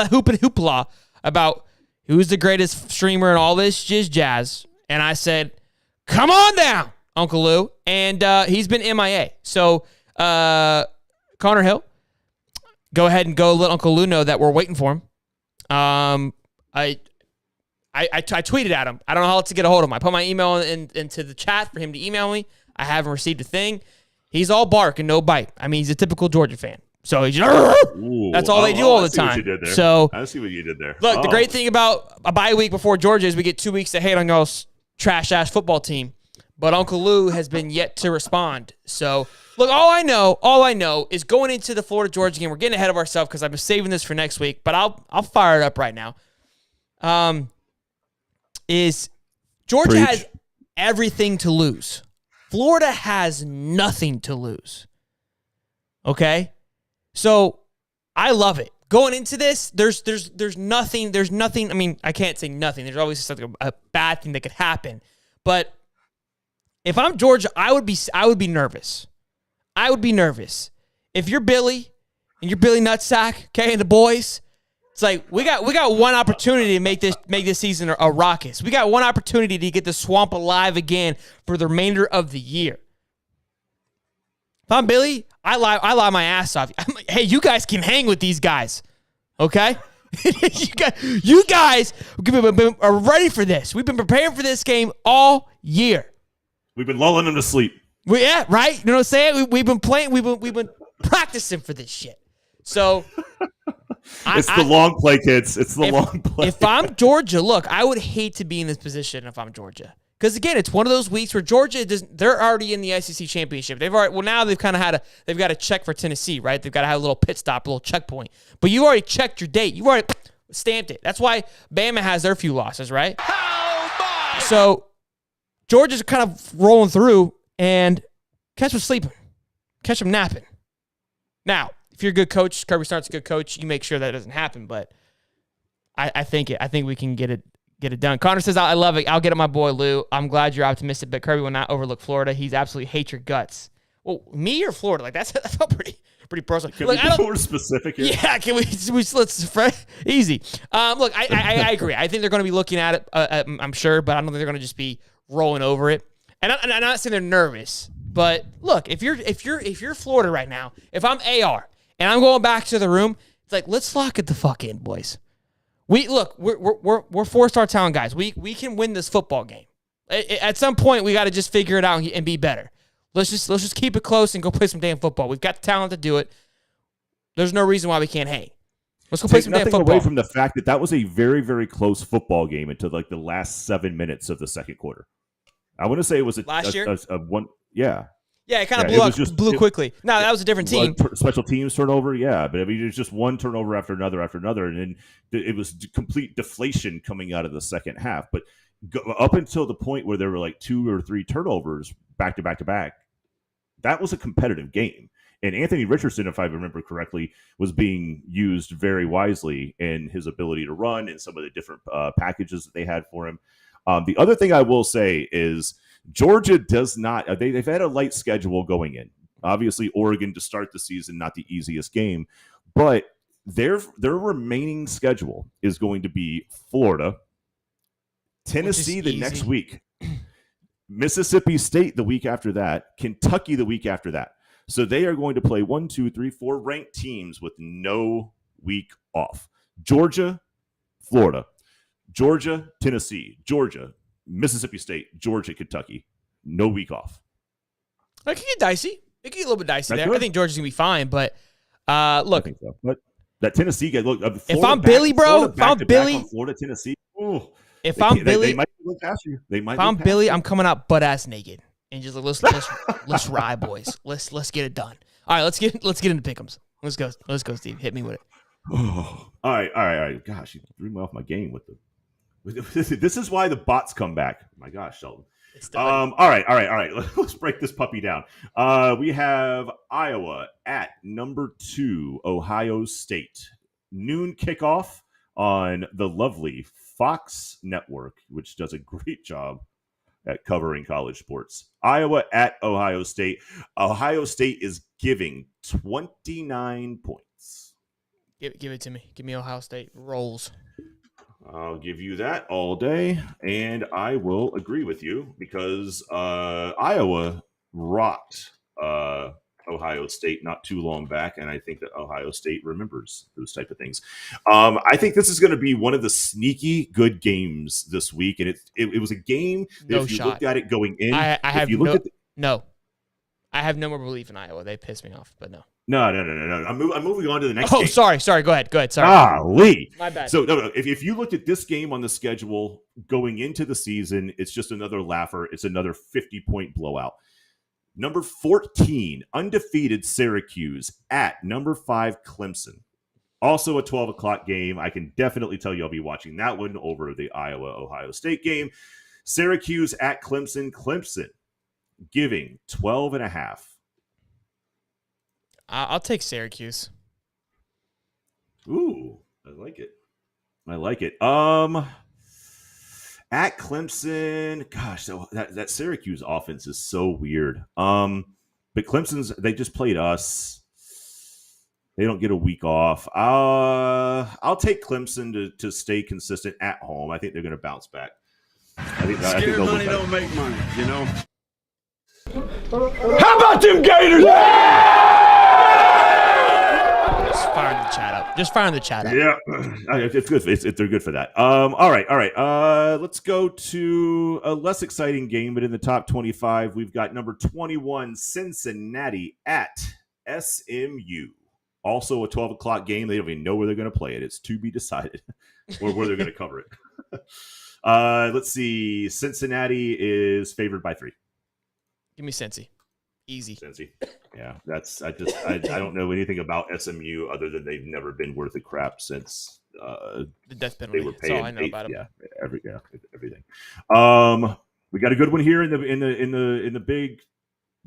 hoop and hoopla about who's the greatest streamer and all this jazz. And I said, come on down, Uncle Lou. And he's been MIA. So Connor Hill, go ahead and go let Uncle Lou know that we're waiting for him. I tweeted at him. I don't know how to get a hold of him. I put my email into the chat for him to email me. I haven't received a thing. He's all bark and no bite. I mean, he's a typical Georgia fan. So he's that's all they do all the time. So I see what you did there. Look, the great thing about a bye week before Georgia is we get 2 weeks to hate on y'all's trash-ass football team. But Uncle Lou has been yet to respond. So, look, all I know is going into the Florida-Georgia game, we're getting ahead of ourselves because I've been saving this for next week, but I'll fire it up right now. Is Georgia has everything to lose. Florida has nothing to lose. Okay? So, I love it. Going into this, there's nothing. I mean, I can't say nothing. There's always something, a bad thing that could happen. But if I'm Georgia, I would be nervous. I would be nervous. If you're Billy and you're Billy Nutsack, okay, and the boys, it's like we got one opportunity to make this season a raucous. We got one opportunity to get the swamp alive again for the remainder of the year. If I'm Billy, I lie my ass off. I'm like, hey, you guys can hang with these guys, okay? you guys are ready for this. We've been preparing for this game all year. We've been lulling them to sleep. Yeah, right. You know what I'm saying? We've been playing. We've been practicing for this shit. So it's the long play, kids. It's the long play. If I'm Georgia, look, I would hate to be in this position if I'm Georgia. Because again, it's one of those weeks where Georgia they're already in the SEC championship. Now they've kind of they've got to check for Tennessee, right? They've got to have a little pit stop, a little checkpoint. But you already checked your date. You already stamped it. That's why BAMA has their few losses, right? So Georgia's kind of rolling through, and catch them sleeping, catch them napping. Now, if you're a good coach, Kirby Smart's a good coach, you make sure that doesn't happen. But I think we can get it done. Connor says, I love it. I'll get it, my boy Lou. I'm glad you're optimistic, but Kirby will not overlook Florida. He's absolutely hates your guts. Well, me or Florida? Like that's felt pretty personal. Can we be more specific here? Yeah, can we let's easy. Look, I agree. I think they're going to be looking at it. I'm sure, but I don't think they're going to just be rolling over it. And I'm not saying they're nervous, but look, if you're Florida right now, if I'm AR and I'm going back to the room, it's like let's lock it the fuck in, boys. We're 4-star talent guys. We can win this football game. At some point, we got to just figure it out and be better. Let's just keep it close and go play some damn football. We've got the talent to do it. There's no reason why we can't hang. Let's go play some damn football. Nothing away from the fact that was a very, very close football game until like the last 7 minutes of the second quarter. I want to say it was last year. One, yeah. Yeah, it kind of blew quickly. No, that was a different team. Special teams turnover, yeah. But I mean, it was just one turnover after another, and then it was complete deflation coming out of the second half. But up until the point where there were like 2 or 3 turnovers back to back to back, that was a competitive game. And Anthony Richardson, if I remember correctly, was being used very wisely in his ability to run and some of the different packages that they had for him. The other thing I will say is Georgia does not – they've had a light schedule going in. Obviously, Oregon to start the season, not the easiest game. But their remaining schedule is going to be Florida, Tennessee the next week. Mississippi State the week after that, Kentucky the week after that. So they are going to play 1, 2, 3, 4 ranked teams with no week off. Georgia, Florida, Georgia, Tennessee, Georgia, Mississippi State, Georgia, Kentucky. No week off. It could get dicey. It could get a little bit dicey there. Good. I think Georgia's going to be fine, but look. I think so. But that Tennessee guy, look. If I'm Billy, bro, if I'm Billy. Florida, Tennessee. Ooh, if I'm Billy. They might look past you. They might. If I'm Billy, I'm coming out butt-ass naked. And just like, let's ride, boys. Let's get it done. All right, let's get into pick'ems. Let's go, Steve. Hit me with it. Oh, all right. Gosh, you threw me off my game with the. This is why the bots come back. Oh my gosh, Sheldon. All right. Let's break this puppy down. We have Iowa at number 2, Ohio State. Noon kickoff on the lovely Fox Network, which does a great job at covering college sports. Iowa at Ohio State. Ohio State is giving 29 points. Give it to me. Give me Ohio State. Rolls. I'll give you that all day, and I will agree with you because Iowa rocked Ohio State not too long back, and I think that Ohio State remembers those type of things. I think this is going to be one of the sneaky good games this week, and it was a game that if you looked at it going in, I have no more belief in Iowa. They piss me off, but no. No. I'm moving on to the next game. game. Sorry. Go ahead. Sorry. Golly. My bad. So, no. If you looked at this game on the schedule going into the season, it's just another laugher. It's another 50-point blowout. Number 14, undefeated Syracuse at number 5, Clemson. Also a 12 o'clock game. I can definitely tell you I'll be watching that one over the Iowa-Ohio State game. Syracuse at Clemson. Clemson giving 12.5. I'll take Syracuse. Ooh, I like it. At Clemson, gosh, that Syracuse offense is so weird. But they just played us. They don't get a week off. I'll take Clemson to stay consistent at home. I think they're going to bounce back. I think money don't make money, you know. How about them Gators? Just firing the chat up. Yeah, it's good. They're good for that. All right. Let's go to a less exciting game, but in the top 25, we've got number 21, Cincinnati at SMU. Also a 12 o'clock game. They don't even know where they're going to play it. It's to be decided or where they're going to cover it. Let's see. Cincinnati is favored by 3. Give me Cincy. Easy. Cincy. Yeah, I don't know anything about SMU other than they've never been worth a crap since the death penalty. They were paying. That's all I know about them. Yeah, everything. We got a good one here in the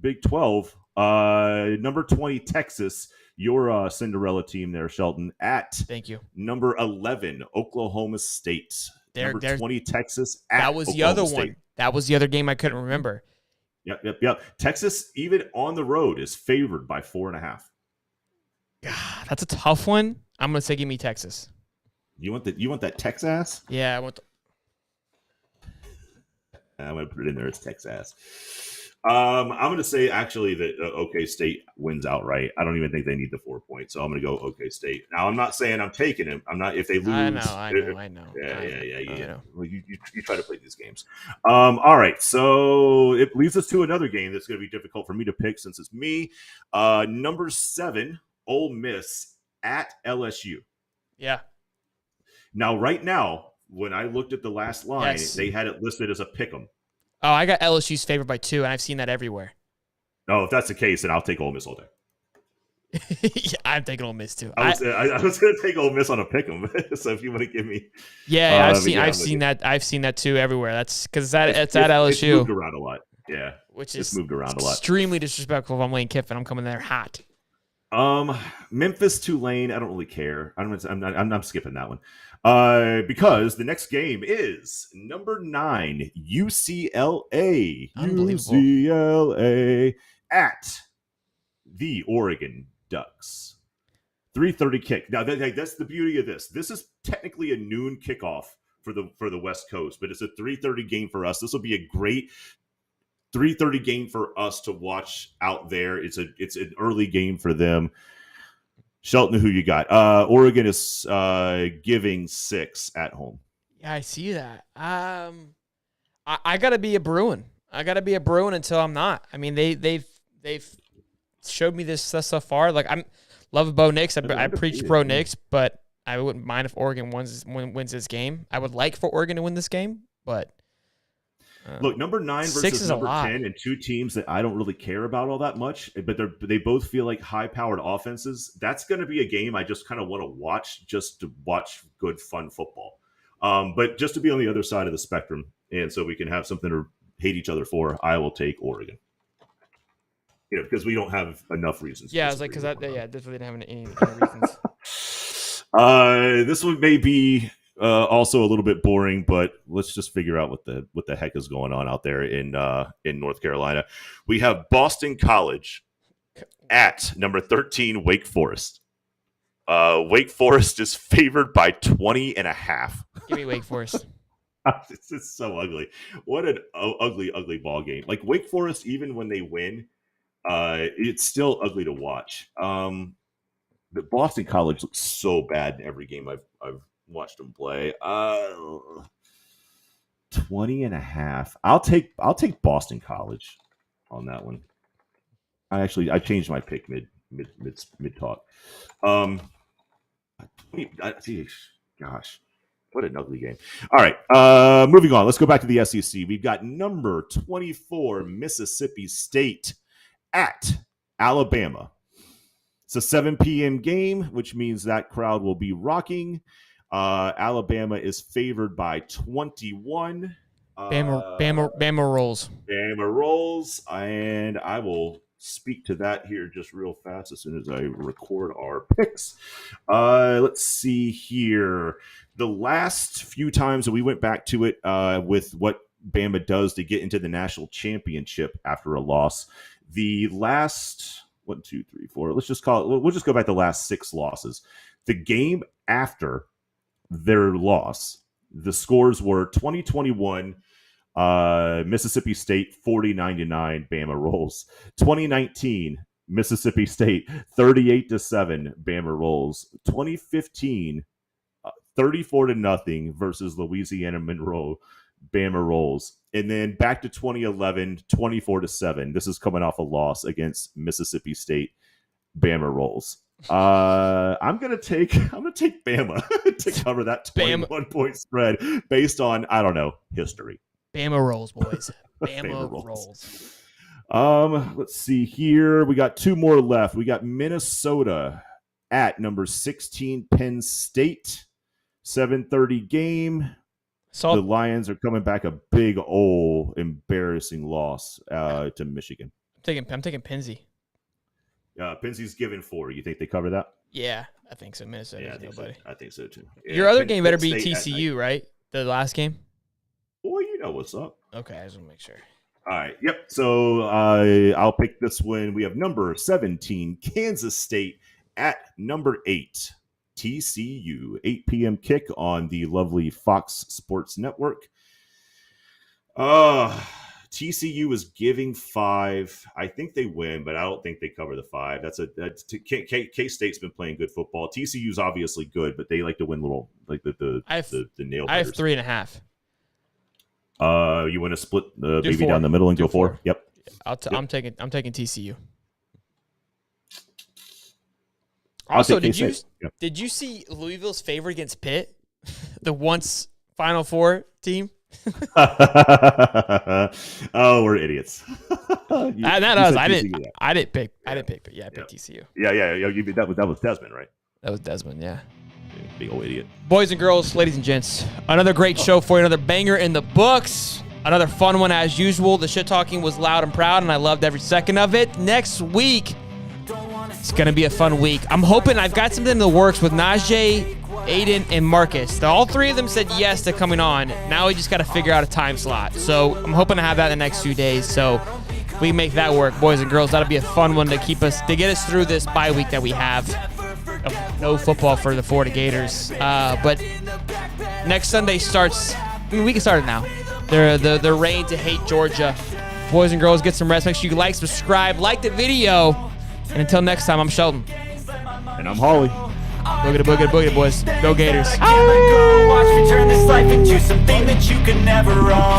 Big 12. Number 20 Texas, your Cinderella team there, Sheldon. At thank you. Number 11 Oklahoma State. Number 20 Texas. That was Oklahoma the other State. one. That was the other game I couldn't remember. Yep. Texas, even on the road, is favored by 4.5. God, that's a tough one. I'm gonna say give me Texas. You want that Texas? Yeah, I want. I'm gonna put it in there as Texas. I'm gonna say actually that OK State wins outright. I don't even think they need the 4 points, so I'm gonna go OK State. Now I'm not saying I'm taking him. I'm not if they lose. I know. Yeah. Well, you try to play these games. All right, so it leads us to another game that's gonna be difficult for me to pick since it's me. Number 7, Ole Miss at LSU. Yeah. Now, right now, when I looked at the last line, Yes. they had it listed as a pick 'em. Oh, I got LSU's favored by 2, and I've seen that everywhere. No, if that's the case, then I'll take Ole Miss all day. Yeah, I'm taking Ole Miss too. I was going to take Ole Miss on a pick 'em. So if you want to give me, I've seen that too everywhere. That's because it's at LSU. It's moved around a lot. Yeah, which it's is moved around a lot. Extremely disrespectful if I'm Lane Kiffin. I'm coming there hot. Memphis Tulane. I don't really care. I'm skipping that one. Because the next game is number 9 UCLA. UCLA at the Oregon Ducks. 3:30 kick. Now that's the beauty of this. This is technically a noon kickoff for the West Coast, but it's a 3:30 game for us. This will be a great 3:30 game for us to watch out there. It's an early game for them. Shelton, who you got? Oregon is giving 6 at home. Yeah, I see that. I gotta be a Bruin. I gotta be a Bruin until I'm not. I mean, they've showed me this stuff so far. Like, I'm love Bo Nix. I preach Bo Nix, but I wouldn't mind if Oregon wins this game. I would like for Oregon to win this game, but look, number 9 versus number 10, and 2 teams that I don't really care about all that much, but they both feel like high-powered offenses. That's going to be a game I just kind of want to watch, just to watch good, fun football. But just to be on the other side of the spectrum, and so we can have something to hate each other for, I will take Oregon. Because we don't have enough reasons. Yeah, I was like, because this really didn't have any reasons. This one may be also a little bit boring, but let's just figure out what the heck is going on out there in North Carolina. We have Boston College at number 13, Wake Forest. Wake Forest is favored by 20.5. Give me Wake Forest. It's so ugly. What an ugly ball game. Like, Wake Forest, even when they win, it's still ugly to watch. The Boston College looks so bad in every game I've watched them play. 20.5. I'll take Boston College on that one. I changed my pick mid talk. Gosh, what an ugly game. All right, moving on. Let's go back to the SEC. We've got number 24 Mississippi State at Alabama. It's a 7 p.m. game, which means that crowd will be rocking. Alabama is favored by 21. Bama rolls. Bama rolls, and I will speak to that here just real fast as soon as I record our picks. Let's see here. The last few times that we went back to it with what Bama does to get into the national championship after a loss, the last 1, 2, 3, 4. Let's just call it. We'll just go back to the last 6 losses. The game after their loss, the scores were 2021. Mississippi State 49-9 Bama rolls. 2019 Mississippi State 38-7 Bama rolls. 2015 34-0 versus Louisiana Monroe Bama rolls. And then back to 2011 24-7. This is coming off a loss against Mississippi State. Bama rolls. I'm gonna take Bama to cover that 21-point spread based on, I don't know, history. Bama rolls, boys. Bama rolls. Let's see here. We got 2 more left. We got Minnesota at number 16 Penn State. 7:30 game. The Lions are coming back a big old embarrassing loss to Michigan. I'm taking Penzi. Penzi's given 4. You think they cover that? Yeah, I think so. Minnesota. Yeah, I think so too. Yeah, your other game better be TCU, right? The last game. Well, you know what's up. Okay, I just want to make sure. All right. Yep. So I'll pick this one. We have number 17 Kansas State at number 8 TCU. 8 p.m. kick on the lovely Fox Sports Network. TCU is giving 5. I think they win, but I don't think they cover the 5. K-State's been playing good football. TCU's obviously good, but they like to win little like the nail biters. I have 3.5. You want to split the baby 4. Down the middle and go 4? Yep. I'm taking TCU. Also, did you see Louisville's favorite against Pitt, the once Final Four team? Oh, we're idiots. I didn't pick. But yeah, I picked TCU. Yeah. That was Desmond, right? That was Desmond. Yeah. Big old idiot. Boys and girls, ladies and gents, another great show for you. Another banger in the books. Another fun one as usual. The shit talking was loud and proud, and I loved every second of it. Next week, it's going to be a fun week. I'm hoping I've got something in the works with Najee, Aiden, and Marcus. All 3 of them said yes to coming on. Now we just got to figure out a time slot. So I'm hoping to have that in the next few days. So we can make that work, boys and girls. That'll be a fun one to get us through this bye week that we have. No football for the Florida Gators. But next Sunday starts. I mean, we can start it now. Their reign to hate Georgia Boys and girls, get some rest. Make sure you like, subscribe, like the video. And until next time, I'm Sheldon. And I'm Holly. Boogity, boogity, boogity, boys. Go Gators. Watch me turn this life into something that you can never own.